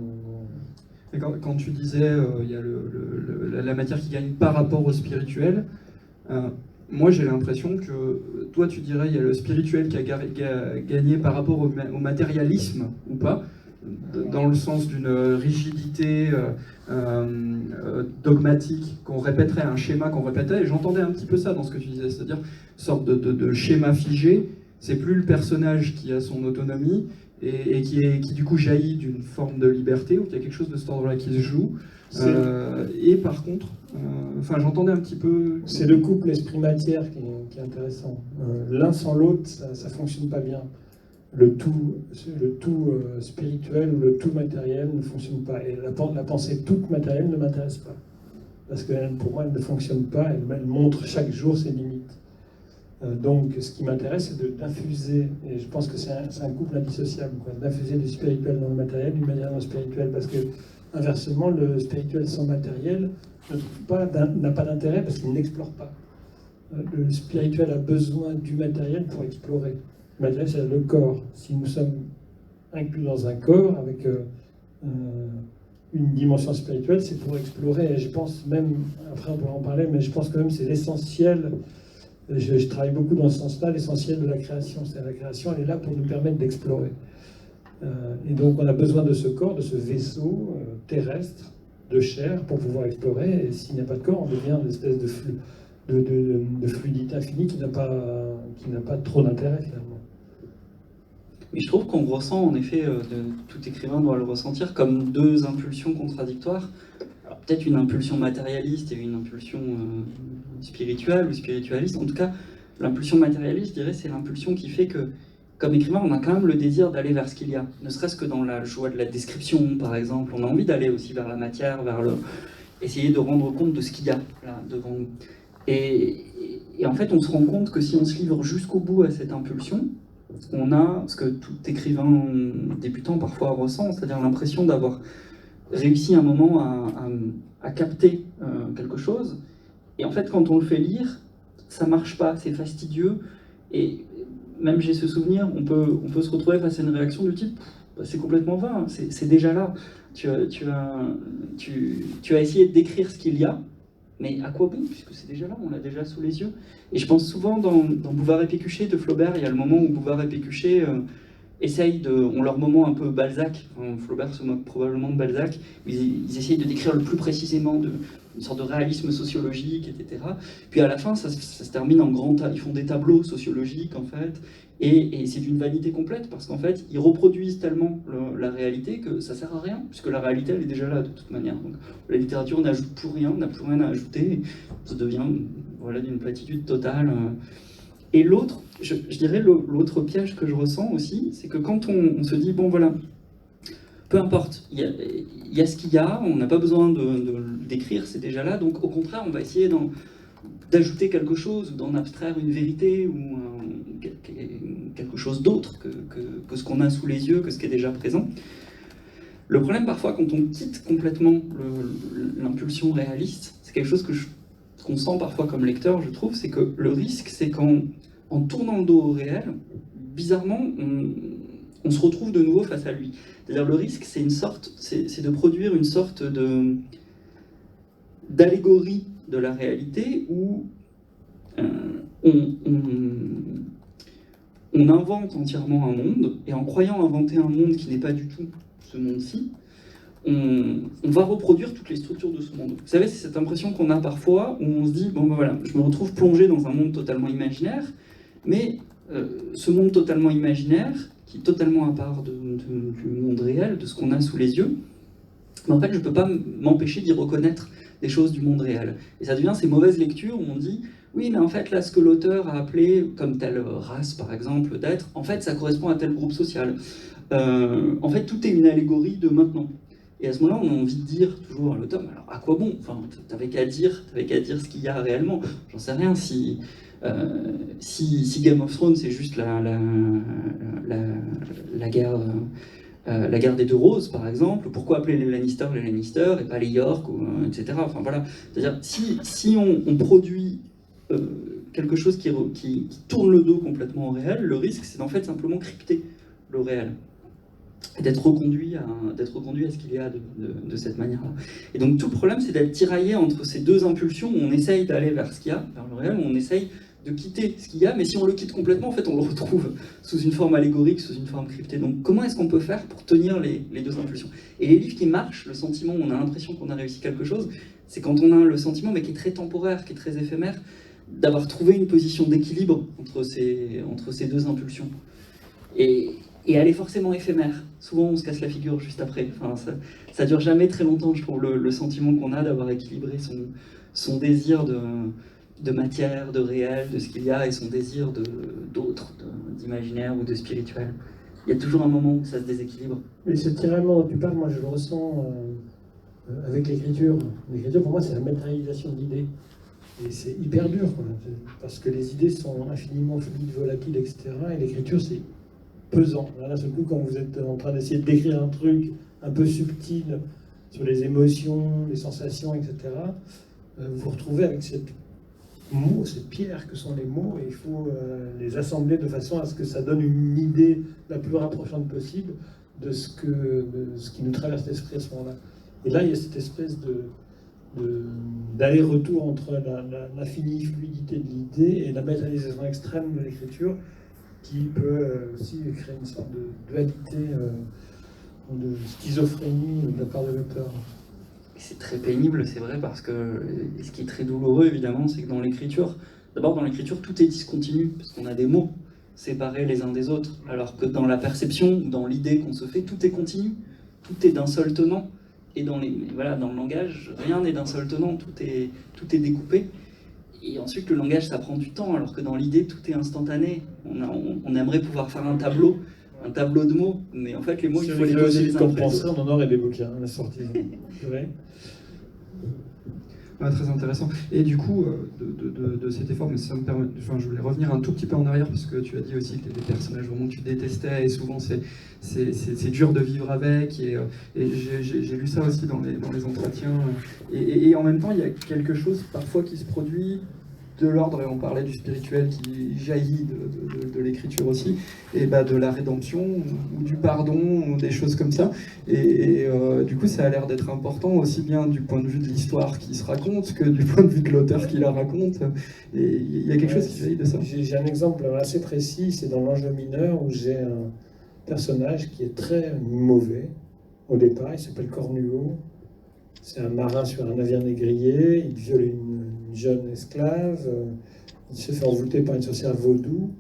Et quand tu disais il y a la matière qui gagne par rapport au spirituel, moi j'ai l'impression que toi tu dirais il y a le spirituel qui a gagné par rapport au matérialisme ou pas, dans le sens d'une rigidité dogmatique qu'on répéterait, un schéma qu'on répétait, et j'entendais un petit peu ça dans ce que tu disais, c'est-à-dire une sorte de schéma figé. C'est plus le personnage qui a son autonomie et qui du coup jaillit d'une forme de liberté, ou qu'il y a quelque chose de cet ordre-là qui se joue. Et par contre, j'entendais un petit peu... C'est le couple esprit-matière qui est intéressant. L'un sans l'autre, ça ne fonctionne pas bien. Le tout spirituel ou le tout matériel ne fonctionne pas. Et la pensée toute matérielle ne m'intéresse pas. Parce que pour moi, elle ne fonctionne pas, elle montre chaque jour ses limites. Donc ce qui m'intéresse, c'est d'infuser, et je pense que c'est un couple indissociable, d'infuser du spirituel dans le matériel, du matériel dans le spirituel, parce que inversement, le spirituel sans matériel n'a pas d'intérêt parce qu'il n'explore pas. Le spirituel a besoin du matériel pour explorer. Le matériel, c'est le corps. Si nous sommes inclus dans un corps avec une dimension spirituelle, c'est pour explorer. Et je pense même, après on pourra en parler, mais je pense quand même que c'est l'essentiel. Je travaille beaucoup dans ce sens-là, l'essentiel de la création. C'est-à-dire la création, elle est là pour nous permettre d'explorer. Et donc on a besoin de ce corps, de ce vaisseau terrestre, de chair, pour pouvoir explorer. Et s'il n'y a pas de corps, on devient une espèce de fluidité infinie qui n'a pas trop d'intérêt finalement. Mais je trouve qu'on ressent, en effet, tout écrivain doit le ressentir, comme deux impulsions contradictoires. Alors, peut-être une impulsion matérialiste et une impulsion spirituelle ou spiritualiste. En tout cas, l'impulsion matérialiste, je dirais, c'est l'impulsion qui fait que, comme écrivain, on a quand même le désir d'aller vers ce qu'il y a. Ne serait-ce que dans la joie de la description, par exemple. On a envie d'aller aussi vers la matière, essayer de rendre compte de ce qu'il y a là devant nous. Et en fait, on se rend compte que si on se livre jusqu'au bout à cette impulsion, on a ce que tout écrivain débutant parfois ressent, c'est-à-dire l'impression d'avoir réussi un moment à capter quelque chose. Et en fait, quand on le fait lire, ça marche pas, c'est fastidieux. Et même j'ai ce souvenir, on peut se retrouver face à une réaction du type c'est complètement vain, c'est déjà là. Tu as essayé de décrire ce qu'il y a, mais à quoi bon, puisque c'est déjà là, on l'a déjà sous les yeux. Et je pense souvent dans Bouvard et Pécuchet de Flaubert, il y a le moment où Bouvard et Pécuchet ont leur moment un peu Balzac. Flaubert se moque probablement de Balzac, mais ils essayent de décrire le plus précisément une sorte de réalisme sociologique, etc. Puis à la fin, ça se termine en ils font des tableaux sociologiques en fait, et c'est d'une vanité complète parce qu'en fait, ils reproduisent tellement la réalité que ça sert à rien, puisque la réalité elle est déjà là de toute manière. Donc la littérature n'ajoute plus rien, n'a plus rien à ajouter, ça devient d'une platitude totale. Et l'autre, je dirais l'autre piège que je ressens aussi, c'est que quand on se dit, bon voilà, peu importe, il y a ce qu'il y a, on n'a pas besoin de d'écrire, c'est déjà là, donc au contraire, on va essayer d'ajouter quelque chose, ou d'en abstraire une vérité, ou quelque chose d'autre que ce qu'on a sous les yeux, que ce qui est déjà présent. Le problème parfois, quand on quitte complètement l'impulsion réaliste, c'est quelque chose qu'on sent parfois comme lecteur, je trouve, c'est que le risque, c'est qu'en tournant le dos au réel, bizarrement, on se retrouve de nouveau face à lui. C'est-à-dire le risque, c'est de produire une sorte d'allégorie de la réalité où on invente entièrement un monde, et en croyant inventer un monde qui n'est pas du tout ce monde-ci, on va reproduire toutes les structures de ce monde. Vous savez, c'est cette impression qu'on a parfois où on se dit, bon ben voilà, je me retrouve plongé dans un monde totalement imaginaire, mais ce monde totalement imaginaire, qui est totalement à part du monde réel, de ce qu'on a sous les yeux, mais en fait je ne peux pas m'empêcher d'y reconnaître des choses du monde réel. Et ça devient ces mauvaises lectures où on dit, oui mais en fait là ce que l'auteur a appelé comme telle race par exemple d'être, en fait ça correspond à tel groupe social. En fait tout est une allégorie de maintenant. Et à ce moment-là, on a envie de dire toujours à l'auteur, alors à quoi bon? Enfin, t'avais qu'à dire ce qu'il y a réellement. J'en sais rien, si Game of Thrones c'est juste la guerre des deux roses, par exemple, pourquoi appeler les Lannister et pas les York, etc. Enfin voilà, c'est-à-dire si on produit quelque chose qui tourne le dos complètement au réel, le risque c'est d'en fait simplement crypter le réel. Et d'être reconduit à ce qu'il y a de cette manière-là. Et donc tout le problème, c'est d'être tiraillé entre ces deux impulsions où on essaye d'aller vers ce qu'il y a, vers le réel, où on essaye de quitter ce qu'il y a, mais si on le quitte complètement, en fait, on le retrouve sous une forme allégorique, sous une forme cryptée. Donc comment est-ce qu'on peut faire pour tenir les deux impulsions? Et les livres qui marchent, le sentiment où on a l'impression qu'on a réussi quelque chose, c'est quand on a le sentiment, mais qui est très temporaire, qui est très éphémère, d'avoir trouvé une position d'équilibre entre ces deux impulsions. Et elle est forcément éphémère. Souvent, on se casse la figure juste après. Enfin, ça dure jamais très longtemps, je trouve, le sentiment qu'on a d'avoir équilibré son désir de matière, de réel, de ce qu'il y a, et son désir d'autre, d'imaginaire ou de spirituel. Il y a toujours un moment où ça se déséquilibre. Mais ce tiraillement dont tu parles, moi je le ressens avec l'écriture. L'écriture, pour moi, c'est la matérialisation de l'idée. Et c'est hyper dur, quoi, parce que les idées sont infiniment fluides, volatiles, etc. Et l'écriture, c'est pesant. Là, d'un seul coup, quand vous êtes en train d'essayer de décrire un truc un peu subtil sur les émotions, les sensations, etc., vous vous retrouvez avec cette pierre que sont les mots, et il faut les assembler de façon à ce que ça donne une idée la plus rapprochante possible de ce qui nous traverse l'esprit à ce moment-là. Et là, il y a cette espèce d'aller-retour entre l'infinie fluidité de l'idée et la matérialisation extrême de l'écriture, qui peut aussi créer une sorte de dualité, de schizophrénie de la part de l'auteur. C'est très pénible, c'est vrai, parce que ce qui est très douloureux, évidemment, c'est que dans l'écriture, tout est discontinu, parce qu'on a des mots séparés les uns des autres, alors que dans la perception, dans l'idée qu'on se fait, tout est continu, tout est d'un seul tenant, et dans le langage, rien n'est d'un seul tenant, tout est découpé. Et ensuite, le langage, ça prend du temps, alors que dans l'idée, tout est instantané. On aimerait pouvoir faire un tableau de mots, mais en fait, les mots, il faut les poser les uns après les autres. On en aurait des bouquins, on a sorti. C'est vrai. Ah, très intéressant. Et du coup, de cet effort, mais ça me permet, enfin, je voulais revenir un tout petit peu en arrière, parce que tu as dit aussi que des personnages vraiment que tu détestais, et souvent c'est dur de vivre avec, et j'ai lu ça aussi dans les entretiens. Et en même temps, il y a quelque chose parfois qui se produit de l'ordre, et on parlait du spirituel qui jaillit de l'écriture aussi, et de la rédemption, ou du pardon, ou des choses comme ça. Et du coup, ça a l'air d'être important aussi bien du point de vue de l'histoire qui se raconte que du point de vue de l'auteur qui la raconte. Et il y a quelque chose qui jaillit de ça. J'ai un exemple assez précis, c'est dans L'Ange mineur, où j'ai un personnage qui est très mauvais au départ, il s'appelle Cornuau. C'est un marin sur un navire négrier, il viole une jeune esclave, il se fait envoûter par une sorcière vaudou.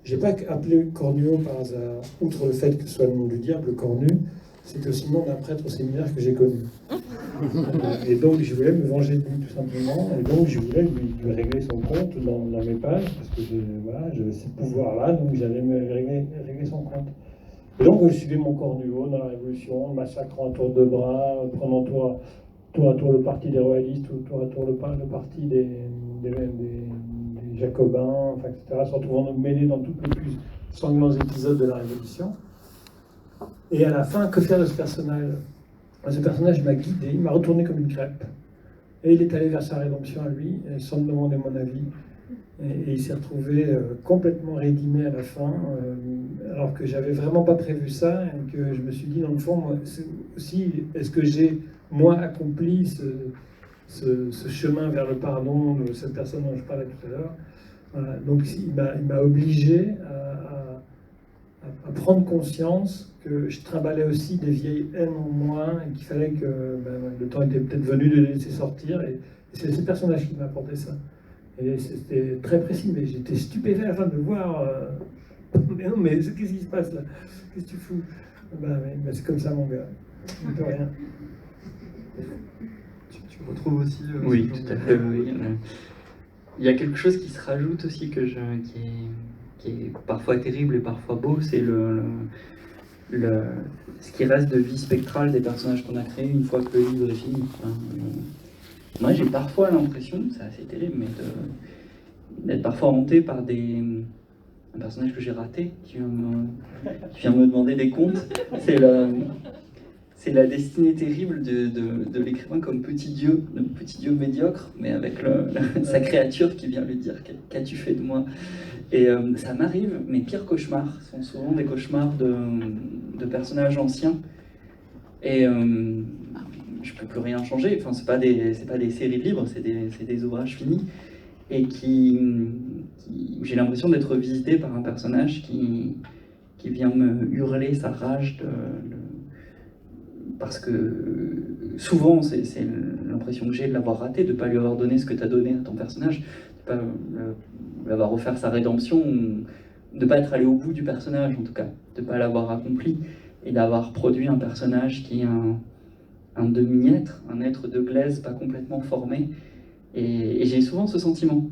Je n'ai pas appelé Cornuau par hasard, outre le fait que ce soit le nom du diable, Cornu, c'est aussi le nom d'un prêtre au séminaire que j'ai connu. Et donc je voulais me venger de lui tout simplement, et donc je voulais lui régler son compte dans mes pages, parce que j'avais ce pouvoir-là, donc j'allais me régler son compte. Et donc je suivais mon Cornuau dans la Révolution, massacrant à tour de bras, prenant tour à tour le parti des royalistes, tour à tour le parti des jacobins, enfin, etc., se retrouvant mêlés dans tous les plus sanglants épisodes de la Révolution. Et à la fin, que faire de ce personnage? Ce personnage m'a guidé, il m'a retourné comme une crêpe, et il est allé vers sa rédemption à lui, sans me demander mon avis. Et il s'est retrouvé complètement rédimé à la fin, alors que j'avais vraiment pas prévu ça, et que je me suis dit, dans le fond, moi aussi, est-ce que j'ai, moi, accompli ce chemin vers le pardon de cette personne dont je parlais tout à l'heure. Voilà. Donc il m'a obligé à prendre conscience que je trimballais aussi des vieilles haines en moi et qu'il fallait que le temps était peut-être venu de les laisser sortir. Et c'est ce personnage qui m'a apporté ça. Et c'était très précis, mais j'étais stupéfait à la fin de voir. Mais non, mais qu'est-ce qui se passe là? Qu'est-ce que tu fous? C'est comme ça, mon gars. On ne peut rien. Tu retrouves aussi. Oui, tout à fait. Oui. Il y a quelque chose qui se rajoute aussi qui est parfois terrible et parfois beau, c'est ce qui reste de vie spectrale des personnages qu'on a créés une fois que le livre est fini. Enfin, moi, j'ai parfois l'impression, c'est assez terrible, mais d'être parfois hanté par un personnage que j'ai raté, qui vient me demander des comptes. C'est la destinée terrible de l'écrivain comme petit dieu, le petit dieu médiocre, mais avec sa créature qui vient lui dire « Qu'as-tu fait de moi ?» Et ça m'arrive, mes pires cauchemars sont souvent des cauchemars de personnages anciens. Et je peux plus rien changer, enfin, c'est pas des séries de livres, c'est des ouvrages finis. Et j'ai l'impression d'être visité par un personnage qui vient me hurler sa rage parce que souvent, c'est l'impression que j'ai de l'avoir raté, de ne pas lui avoir donné ce que tu as donné à ton personnage, de ne pas lui avoir offert sa rédemption, de ne pas être allé au bout du personnage en tout cas, de ne pas l'avoir accompli, et d'avoir produit un personnage qui est un demi-être, un être de glaise pas complètement formé. Et j'ai souvent ce sentiment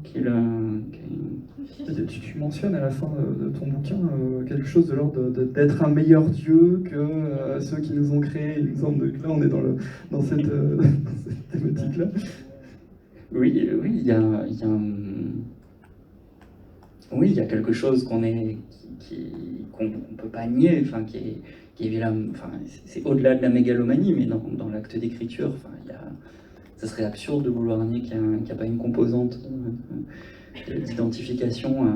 tu mentionnes à la fin de ton bouquin quelque chose de l'ordre d'être un meilleur Dieu que ceux qui nous ont créés. Il me semble que là, on est dans cette thématique-là. Oui, il y a oui, il y a quelque chose qu'on ne peut pas nier, enfin, qui est évidemment, enfin, c'est au-delà de la mégalomanie, mais dans l'acte d'écriture, enfin, ça serait absurde de vouloir nier qu'il n'y a pas une composante d'identification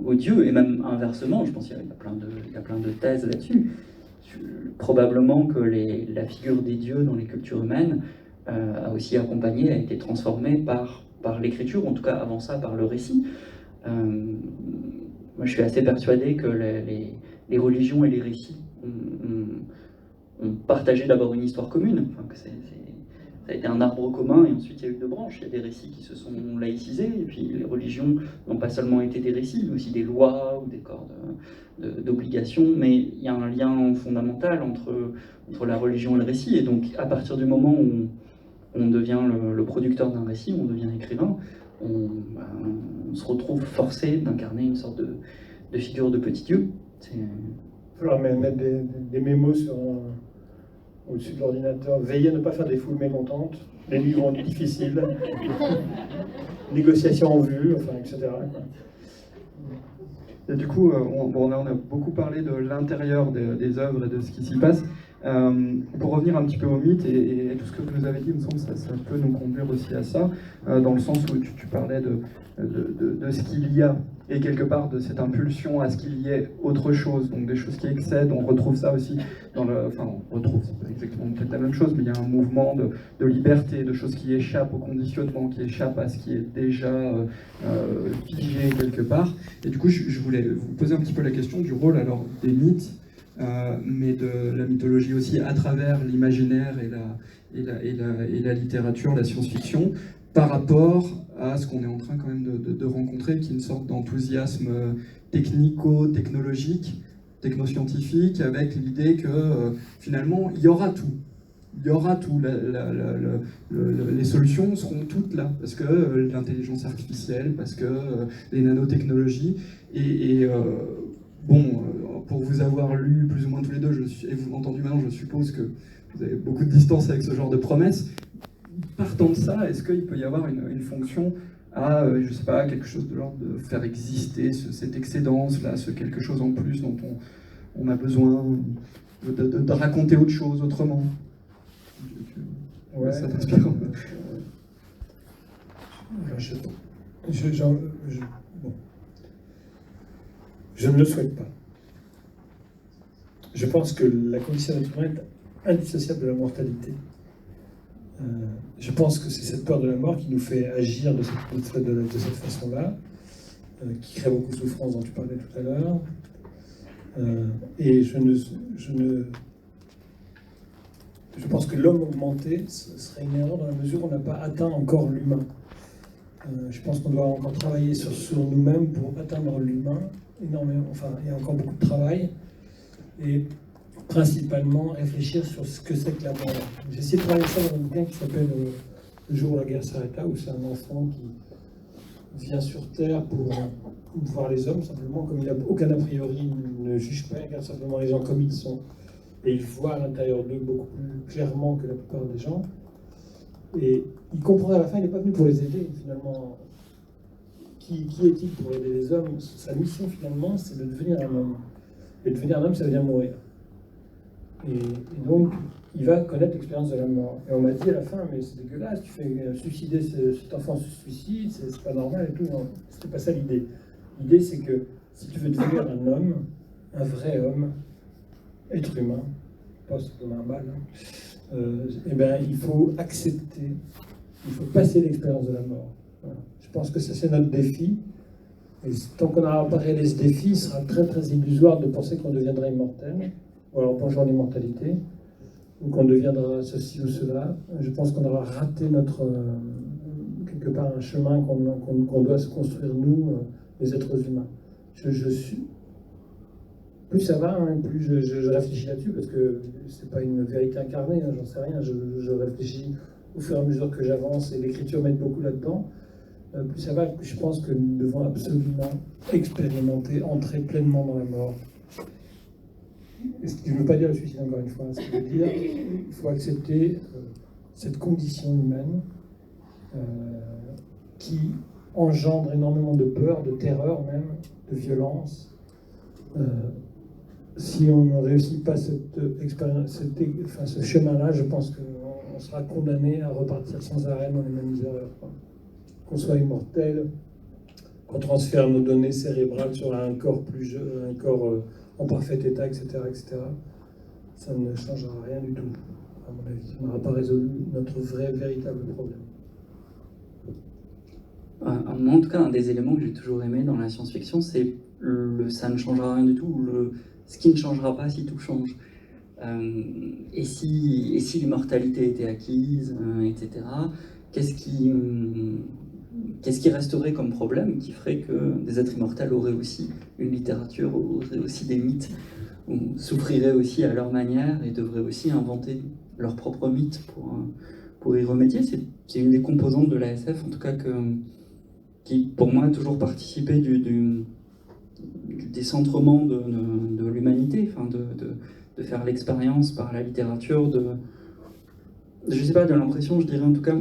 au Dieu, et même inversement, je pense qu'il y a plein de thèses là-dessus. Probablement que la figure des dieux dans les cultures humaines a aussi accompagné, a été transformée par l'écriture, en tout cas avant ça par le récit. Moi je suis assez persuadé que les religions et les récits ont partagé d'abord une histoire commune, enfin, que ça a été un arbre commun, et ensuite il y a eu deux branches. Il y a des récits qui se sont laïcisés, et puis les religions n'ont pas seulement été des récits, mais aussi des lois ou des corps d'obligations, mais il y a un lien fondamental entre la religion et le récit, et donc à partir du moment où on devient le producteur d'un récit, on devient écrivain, on se retrouve forcé d'incarner une sorte de figure de petit dieu. Il va falloir mettre des mémos au-dessus de l'ordinateur. Veillez à ne pas faire des foules mécontentes. Les livres vont être difficiles. Négociations en vue, enfin, etc. Et du coup, on a beaucoup parlé de l'intérieur des œuvres et de ce qui s'y passe. Pour revenir un petit peu au mythe et tout ce que vous nous avez dit, il me semble que ça peut nous conduire aussi à ça, dans le sens où tu parlais de ce qu'il y a, et quelque part de cette impulsion à ce qu'il y ait autre chose, donc des choses qui excèdent. On retrouve ça aussi enfin on retrouve, c'est pas exactement peut-être la même chose, mais il y a un mouvement de liberté, de choses qui échappent au conditionnement, qui échappent à ce qui est déjà figé quelque part. Et du coup, je voulais vous poser un petit peu la question du rôle alors des mythes, mais de la mythologie aussi à travers l'imaginaire et la littérature, la science-fiction, par rapport à ce qu'on est en train quand même de rencontrer, qui est une sorte d'enthousiasme technico-technologique, technoscientifique, avec l'idée que finalement il y aura tout. Il y aura tout, les solutions seront toutes là, parce que l'intelligence artificielle, parce que les nanotechnologies, pour vous avoir lu plus ou moins tous les deux, et vous entendu maintenant, je suppose que vous avez beaucoup de distance avec ce genre de promesses. Partant de ça, est-ce qu'il peut y avoir une fonction à, je sais pas, quelque chose de l'ordre de faire exister cette excédence-là, ce quelque chose en plus dont on a besoin, de raconter autre chose autrement? Ouais. Ça t'inspire? Je ne le souhaite pas. Je pense que la condition d'être humain est indissociable de la mortalité. Je pense que c'est cette peur de la mort qui nous fait agir de cette façon-là, qui crée beaucoup de souffrance dont tu parlais tout à l'heure. Et je pense que l'homme augmenté, ce serait une erreur dans la mesure où on n'a pas atteint encore l'humain. Je pense qu'on doit encore travailler sur nous-mêmes pour atteindre l'humain, énormément. Enfin, il y a encore beaucoup de travail. Et principalement réfléchir sur ce que c'est que la mort. J'ai essayé de travailler ça dans un bouquin qui s'appelle Le jour où la guerre s'arrêta, où c'est un enfant qui vient sur Terre pour voir les hommes, simplement, comme il n'a aucun a priori, il ne juge pas, il regarde simplement les gens comme ils sont. Et il voit à l'intérieur d'eux beaucoup plus clairement que la plupart des gens. Et il comprend à la fin, il n'est pas venu pour les aider, finalement. Qui est-il pour aider les hommes? Sa mission, finalement, c'est de devenir un homme. Et devenir un homme, ça veut dire mourir. Et donc, il va connaître l'expérience de la mort. Et on m'a dit à la fin, mais c'est dégueulasse, tu fais suicider cet enfant se suicide, c'est pas normal et tout. Non, c'était pas ça l'idée. L'idée, c'est que si tu veux devenir un homme, un vrai homme, être humain, pas comme un mâle, eh ben, il faut accepter, il faut passer l'expérience de la mort. Voilà. Je pense que ça, c'est notre défi. Et tant qu'on n'aura pas réalisé ce défi, il sera très très illusoire de penser qu'on deviendra immortel, ou alors plongeant l'immortalité, ou qu'on deviendra ceci ou cela. Je pense qu'on aura raté quelque part un chemin qu'on doit se construire nous, les êtres humains. Plus ça va, hein, plus je réfléchis là-dessus, parce que c'est pas une vérité incarnée, hein, j'en sais rien. Je réfléchis au fur et à mesure que j'avance, et l'écriture m'aide beaucoup là-dedans. Plus ça va, plus je pense que nous devons absolument expérimenter, entrer pleinement dans la mort. Ce qui ne veut pas dire le suicide, encore une fois. Ce qui veut dire qu'il faut accepter cette condition humaine qui engendre énormément de peur, de terreur même, de violence. Si on ne réussit pas ce chemin-là, je pense qu'on sera condamné à repartir sans arrêt dans les mêmes erreurs. Qu'on soit immortel, qu'on transfère nos données cérébrales sur un corps un corps en parfait état, etc., etc. Ça ne changera rien du tout, à mon avis. On n'aura pas résolu notre véritable problème. En tout cas, un des éléments que j'ai toujours aimé dans la science-fiction, c'est ça ne changera rien du tout, ce qui ne changera pas si tout change. Et si l'immortalité était acquise, etc., qu'est-ce qui resterait comme problème qui ferait que des êtres immortels auraient aussi une littérature, auraient aussi des mythes, ou souffriraient aussi à leur manière et devraient aussi inventer leurs propres mythes pour y remédier? C'est une des composantes de la SF, en tout cas, qui pour moi a toujours participé du décentrement de l'humanité, enfin de faire l'expérience par la littérature, je sais pas, de l'impression, je dirais en tout cas,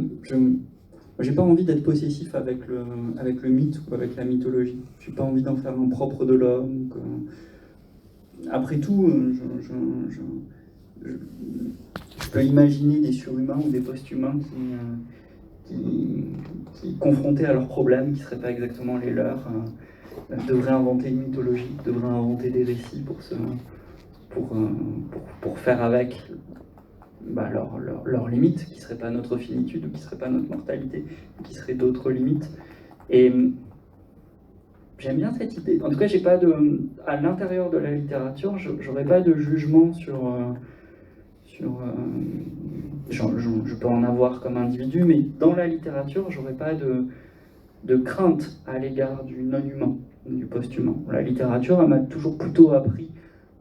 j'ai pas envie d'être possessif avec le mythe ou avec la mythologie. J'ai pas envie d'en faire un propre de l'homme. Après tout, je peux imaginer des surhumains ou des post-humains qui confrontés à leurs problèmes, qui ne seraient pas exactement les leurs, devraient inventer une mythologie, devraient inventer des récits pour faire avec leurs limites, qui ne seraient pas notre finitude, ou qui ne seraient pas notre mortalité, qui seraient d'autres limites. Et j'aime bien cette idée. En tout cas, à l'intérieur de la littérature, j'aurais pas de jugement je peux en avoir comme individu, mais dans la littérature, j'aurais pas de crainte à l'égard du non-humain, du post-humain. La littérature, elle m'a toujours plutôt appris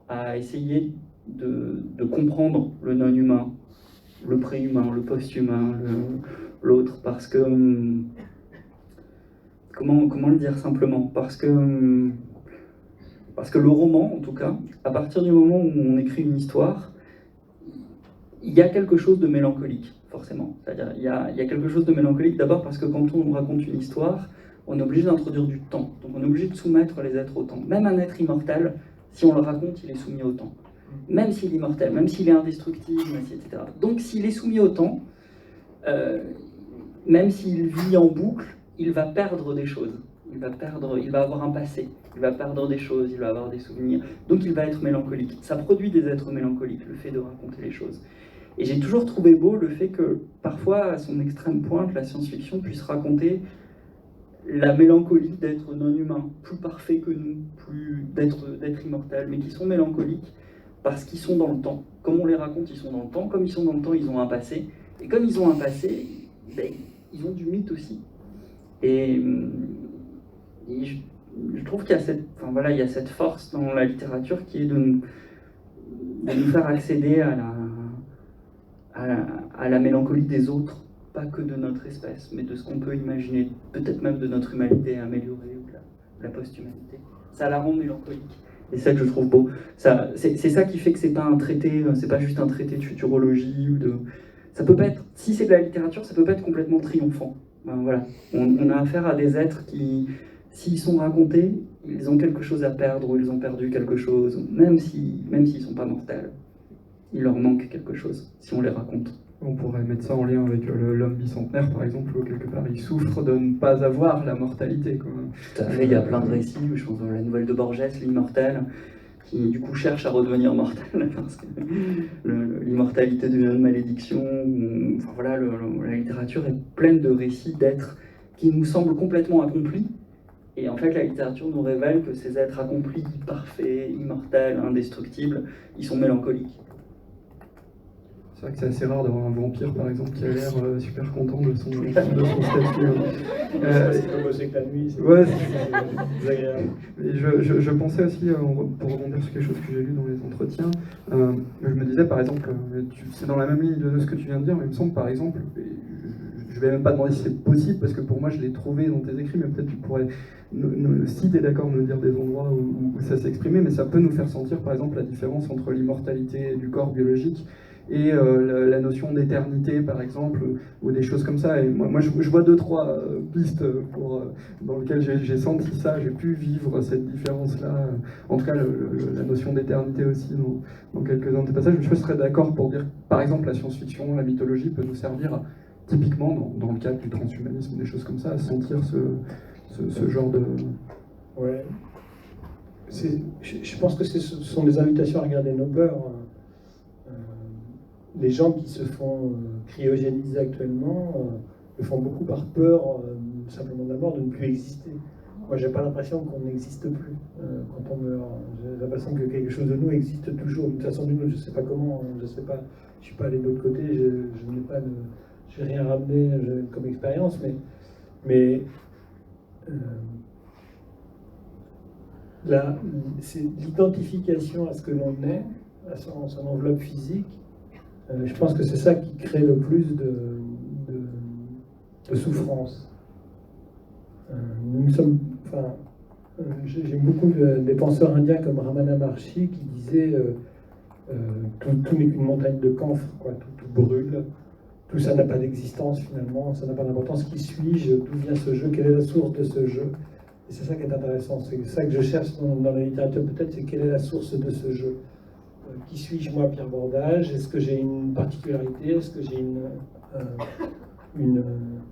à essayer de comprendre le non-humain, le pré-humain, le post-humain, l'autre, parce que... Comment le dire simplement? Parce que le roman, en tout cas, à partir du moment où on écrit une histoire, il y a quelque chose de mélancolique, forcément. C'est-à-dire, il y a quelque chose de mélancolique, d'abord parce que quand on raconte une histoire, on est obligé d'introduire du temps. Donc on est obligé de soumettre les êtres au temps. Même un être immortel, si on le raconte, il est soumis au temps. Même s'il est immortel, même s'il est indestructible, etc. Donc s'il est soumis au temps, même s'il vit en boucle, il va perdre des choses. Il va avoir un passé. Il va perdre des choses, il va avoir des souvenirs. Donc il va être mélancolique. Ça produit des êtres mélancoliques, le fait de raconter les choses. Et j'ai toujours trouvé beau le fait que, parfois, à son extrême pointe, la science-fiction puisse raconter la mélancolie d'être non-humains, plus parfaits que nous, d'être immortels, mais qui sont mélancoliques parce qu'ils sont dans le temps. Comme on les raconte, ils sont dans le temps. Comme ils sont dans le temps, ils ont un passé. Et comme ils ont un passé, ben, ils ont du mythe aussi. Et je trouve qu'il y a il y a cette force dans la littérature qui est de nous faire accéder à la mélancolie des autres, pas que de notre espèce, mais de ce qu'on peut imaginer, peut-être même de notre humanité améliorée ou de la post-humanité. Ça la rend mélancolique. Et c'est ça que je trouve beau. C'est ça qui fait que c'est pas un traité, c'est pas juste un traité de futurologie ou de. Ça peut pas être. Si c'est de la littérature, ça peut pas être complètement triomphant. Voilà. On a affaire à des êtres qui, s'ils sont racontés, ils ont quelque chose à perdre ou ils ont perdu quelque chose, même s'ils sont pas mortels. Il leur manque quelque chose si on les raconte. On pourrait mettre ça en lien avec l'homme bicentenaire, par exemple, où quelque part il souffre de ne pas avoir la mortalité, quoi. Tout à fait, il y a plein de récits, je pense à la nouvelle de Borges, l'immortel, qui du coup cherche à redevenir mortel, parce que l'immortalité devient une malédiction. Enfin voilà, la littérature est pleine de récits d'êtres qui nous semblent complètement accomplis, et en fait la littérature nous révèle que ces êtres accomplis, parfaits, immortels, indestructibles, ils sont mélancoliques. C'est vrai que c'est assez rare d'avoir un vampire, par exemple, qui a l'air super content de son statut. C'est comme bosser que la nuit, c'est Ouais, désagréable. et je pensais aussi, pour rebondir sur quelque chose que j'ai lu dans les entretiens, je me disais, par exemple, c'est dans la même ligne de ce que tu viens de dire, mais il me semble, par exemple, je vais même pas demander si c'est possible, parce que pour moi, je l'ai trouvé dans tes écrits, mais peut-être tu pourrais, si tu es d'accord, me dire des endroits où ça s'exprimait, mais ça peut nous faire sentir, par exemple, la différence entre l'immortalité du corps biologique et la notion d'éternité, par exemple, ou des choses comme ça. Et moi je vois 2-3 pistes dans lesquelles j'ai senti ça, j'ai pu vivre cette différence-là. En tout cas, la notion d'éternité aussi dans quelques-uns de tes passages. Je serais d'accord pour dire, par exemple, la science-fiction, la mythologie peut nous servir, typiquement, dans le cadre du transhumanisme, des choses comme ça, à sentir ce genre de... Ouais. Je pense que ce sont des invitations à regarder nos peurs. Les gens qui se font cryogéniser actuellement le font beaucoup par peur simplement de la mort, de ne plus exister. Moi, j'ai pas l'impression qu'on n'existe plus quand on meurt. J'ai l'impression que quelque chose de nous existe toujours. De toute façon, d'une autre, je sais pas comment, je sais pas. Je suis pas allé de l'autre côté, j'ai rien ramené comme expérience, mais c'est l'identification à ce que l'on est, à son enveloppe physique. Je pense que c'est ça qui crée le plus de souffrance. J'aime beaucoup des penseurs indiens comme Ramana Maharshi qui disaient tout n'est qu'une montagne de camphre, quoi, tout brûle, tout ça n'a pas d'existence finalement, ça n'a pas d'importance. Qui suis-je? D'où vient ce jeu? Quelle est la source de ce jeu? Et c'est ça qui est intéressant, c'est ça que je cherche dans la littérature peut-être, c'est quelle est la source de ce jeu? Qui suis-je moi, Pierre Bordage? Est-ce que j'ai une particularité? Est-ce que j'ai une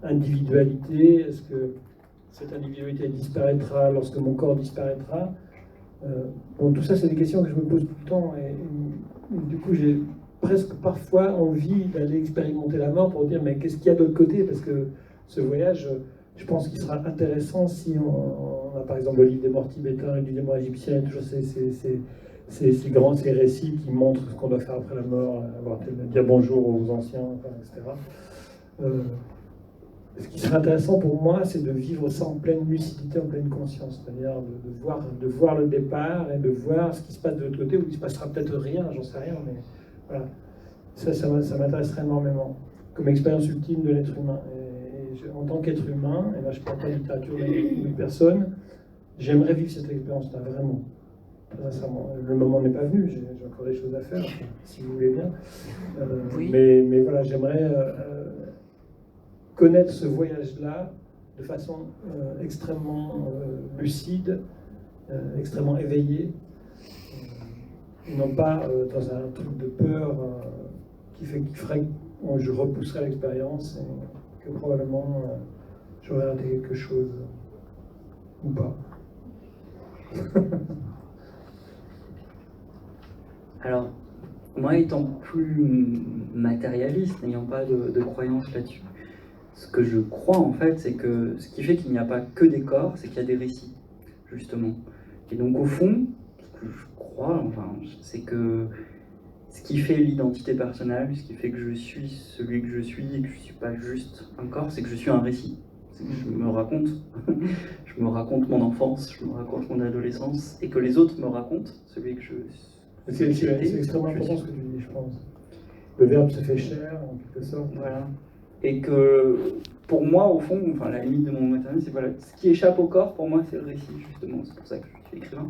individualité? Est-ce que cette individualité disparaîtra lorsque mon corps disparaîtra? Bon, tout ça, c'est des questions que je me pose tout le temps. Et du coup, j'ai presque parfois envie d'aller expérimenter la mort pour dire, mais qu'est-ce qu'il y a de l'autre côté? Parce que ce voyage, je pense qu'il sera intéressant si on a par exemple le livre des morts tibétains et du démon égyptien, et toujours ces récits qui montrent ce qu'on doit faire après la mort, dire bonjour aux anciens, etc. Ce qui serait intéressant pour moi, c'est de vivre ça en pleine lucidité, en pleine conscience, c'est-à-dire de voir le départ et de voir ce qui se passe de l'autre côté, où il ne se passera peut-être rien, j'en sais rien, mais voilà. Ça m'intéresserait énormément, comme expérience ultime de l'être humain. Et en tant qu'être humain, et là je ne parle pas de littérature ou de personne, j'aimerais vivre cette expérience-là, vraiment. Le moment n'est pas venu, j'ai encore des choses à faire, si vous voulez bien. Oui. Mais voilà, j'aimerais connaître ce voyage-là de façon extrêmement lucide, extrêmement éveillée, et non pas dans un truc de peur qui ferait que je repousserais l'expérience et que probablement j'aurais raté quelque chose ou pas. Alors, moi étant plus matérialiste, n'ayant pas de croyance là-dessus, ce que je crois en fait, c'est que ce qui fait qu'il n'y a pas que des corps, c'est qu'il y a des récits, justement. Et donc au fond, ce que je crois, enfin, c'est que ce qui fait l'identité personnelle, ce qui fait que je suis celui que je suis et que je ne suis pas juste un corps, c'est que je suis un récit. C'est que je me raconte, je me raconte mon enfance, je me raconte mon adolescence, et que les autres me racontent celui que je C'est suis. extrêmement important ce que tu dis, je pense. Le verbe se fait chair, en quelque sorte. Voilà. Et que pour moi, au fond, enfin la limite de mon matériel, c'est voilà, ce qui échappe au corps, pour moi, c'est le récit, justement. C'est pour ça que je suis écrivain.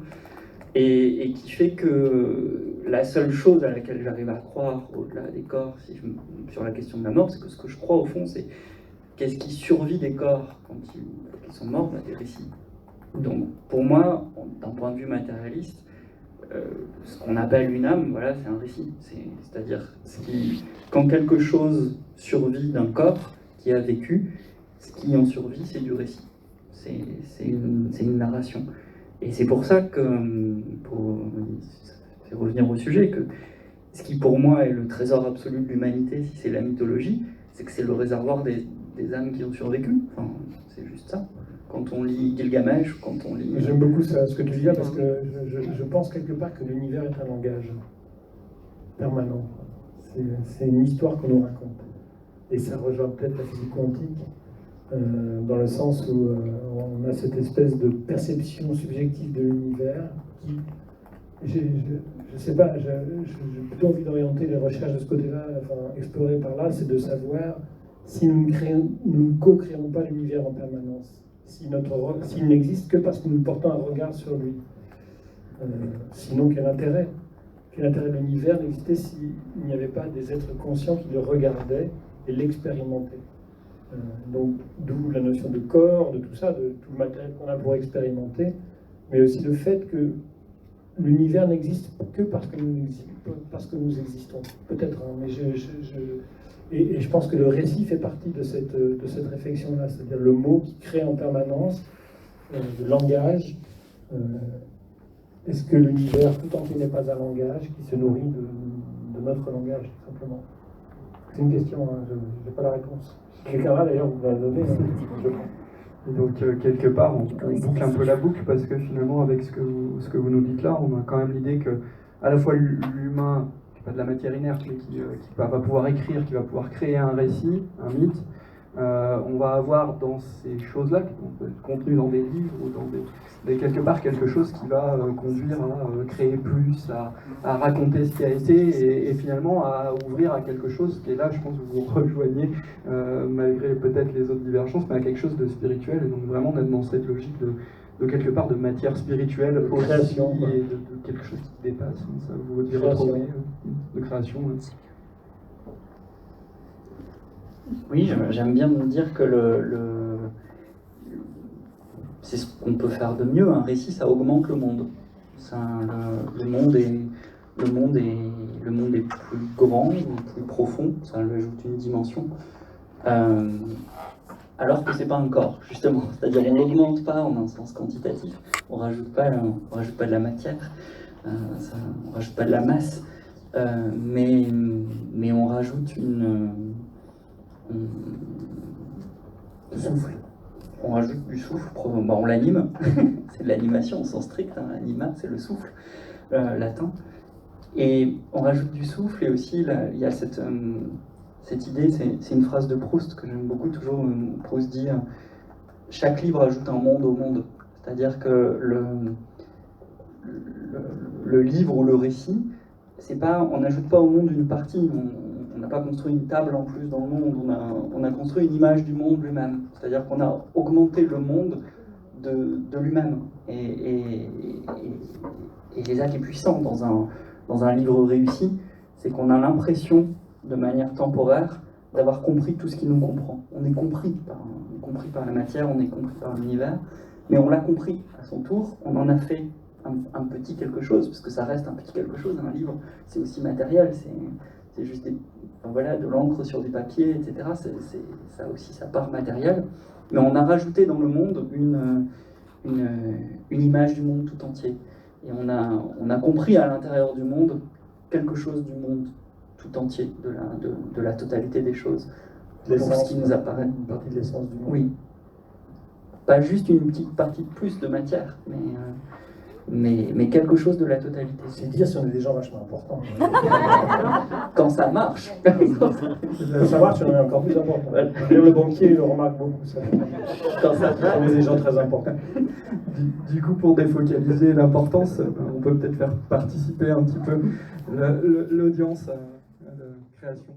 Et qui fait que la seule chose à laquelle j'arrive à croire, au-delà des corps, sur la question de la mort, c'est que ce que je crois, au fond, c'est qu'est-ce qui survit des corps quand ils sont morts, des récits. Donc, pour moi, d'un point de vue matérialiste, ce qu'on appelle une âme, voilà, c'est un récit. C'est-à-dire, quand quelque chose survit d'un corps qui a vécu, ce qui en survit, c'est du récit. C'est une narration. Et c'est pour ça que, pour revenir au sujet, que ce qui pour moi est le trésor absolu de l'humanité, si c'est la mythologie, c'est que c'est le réservoir des âmes qui ont survécu. Enfin, c'est juste ça. Quand on lit Gilgamesh, quand on lit... J'aime beaucoup ça, ce que tu dis là, parce que je pense quelque part que l'univers est un langage permanent. C'est une histoire qu'on nous raconte. Et ça rejoint peut-être la physique quantique, dans le sens où on a cette espèce de perception subjective de l'univers qui... Je sais pas, j'ai plutôt envie d'orienter les recherches de ce côté-là, enfin, explorer par là, c'est de savoir si nous ne co-créons pas l'univers en permanence. S'il n'existe que parce que nous portons un regard sur lui. Sinon, quel intérêt de l'univers n'existait s'il n'y avait pas des êtres conscients qui le regardaient et l'expérimentaient. Donc, d'où la notion de corps, de tout ça, de tout le matériel qu'on a pour expérimenter, mais aussi le fait que l'univers n'existe que parce que nous existons. Peut-être, hein, mais et je pense que le récit fait partie de cette réflexion-là, c'est-à-dire le mot qui crée en permanence, le langage. Est-ce que l'univers tout entier n'est pas un langage qui se nourrit de notre langage, tout simplement? C'est une question, hein, je n'ai pas la réponse. Quelqu'un là, d'ailleurs, vous l'a donné, hein, je pense. Et donc, quelque part, on boucle un peu la boucle, parce que finalement, avec ce que vous nous dites là, on a quand même l'idée que, à la fois l'humain, qui n'est pas de la matière inerte, mais qui va pouvoir écrire, qui va pouvoir créer un récit, un mythe, on va avoir dans ces choses-là, qui vont être contenues dans des livres ou dans quelque part quelque chose qui va conduire à créer plus, à raconter ce qui a été et finalement à ouvrir à quelque chose qui est là, je pense que vous vous rejoignez, malgré peut-être les autres divergences, mais à quelque chose de spirituel, et donc vraiment d'être dans cette logique de quelque part de matière spirituelle aussi, création, et de quelque chose qui dépasse, ça vous y retrouvez, de création. Oui, j'aime bien me dire que c'est ce qu'on peut faire de mieux. Un récit, ça augmente le monde. Le monde est plus grand, plus profond. Ça lui ajoute une dimension. Alors que c'est pas un corps, justement. C'est-à-dire on n'augmente pas en un sens quantitatif. On rajoute pas de la matière. On rajoute pas de la masse. Mais on rajoute souffle. On rajoute du souffle, on l'anime, c'est de l'animation au sens strict, hein. Anima, c'est le souffle latin. Et on rajoute du souffle, et aussi il y a cette idée, c'est une phrase de Proust que j'aime beaucoup toujours, Proust dit chaque livre ajoute un monde au monde. C'est-à-dire que le livre ou le récit, on n'ajoute pas au monde une partie, on n'a pas construit une table en plus dans le monde, on a construit une image du monde lui-même. C'est-à-dire qu'on a augmenté le monde de lui-même. Et c'est ça qui est puissant dans un livre réussi, c'est qu'on a l'impression, de manière temporaire, d'avoir compris tout ce qui nous comprend. On est compris par la matière, on est compris par l'univers, mais on l'a compris à son tour, on en a fait un petit quelque chose, parce que ça reste un petit quelque chose, un livre, c'est aussi matériel, c'est juste de l'encre sur du papier, etc. Ça aussi sa part matérielle, mais on a rajouté dans le monde une image du monde tout entier. Et on a compris à l'intérieur du monde quelque chose du monde tout entier, de la totalité des choses, pour L'essence, ce qui nous apparaît. une partie de l'essence du monde. Oui. Pas juste une petite partie de plus de matière, mais quelque chose de la totalité. C'est dire si on est des gens vachement importants. Quand ça marche. Le savoir, si on est encore plus important. D'ailleurs, le banquier le remarque beaucoup, ça. Quand ça On est des gens très importants. Du coup, pour défocaliser l'importance, on peut peut-être faire participer un petit peu l'audience à la création.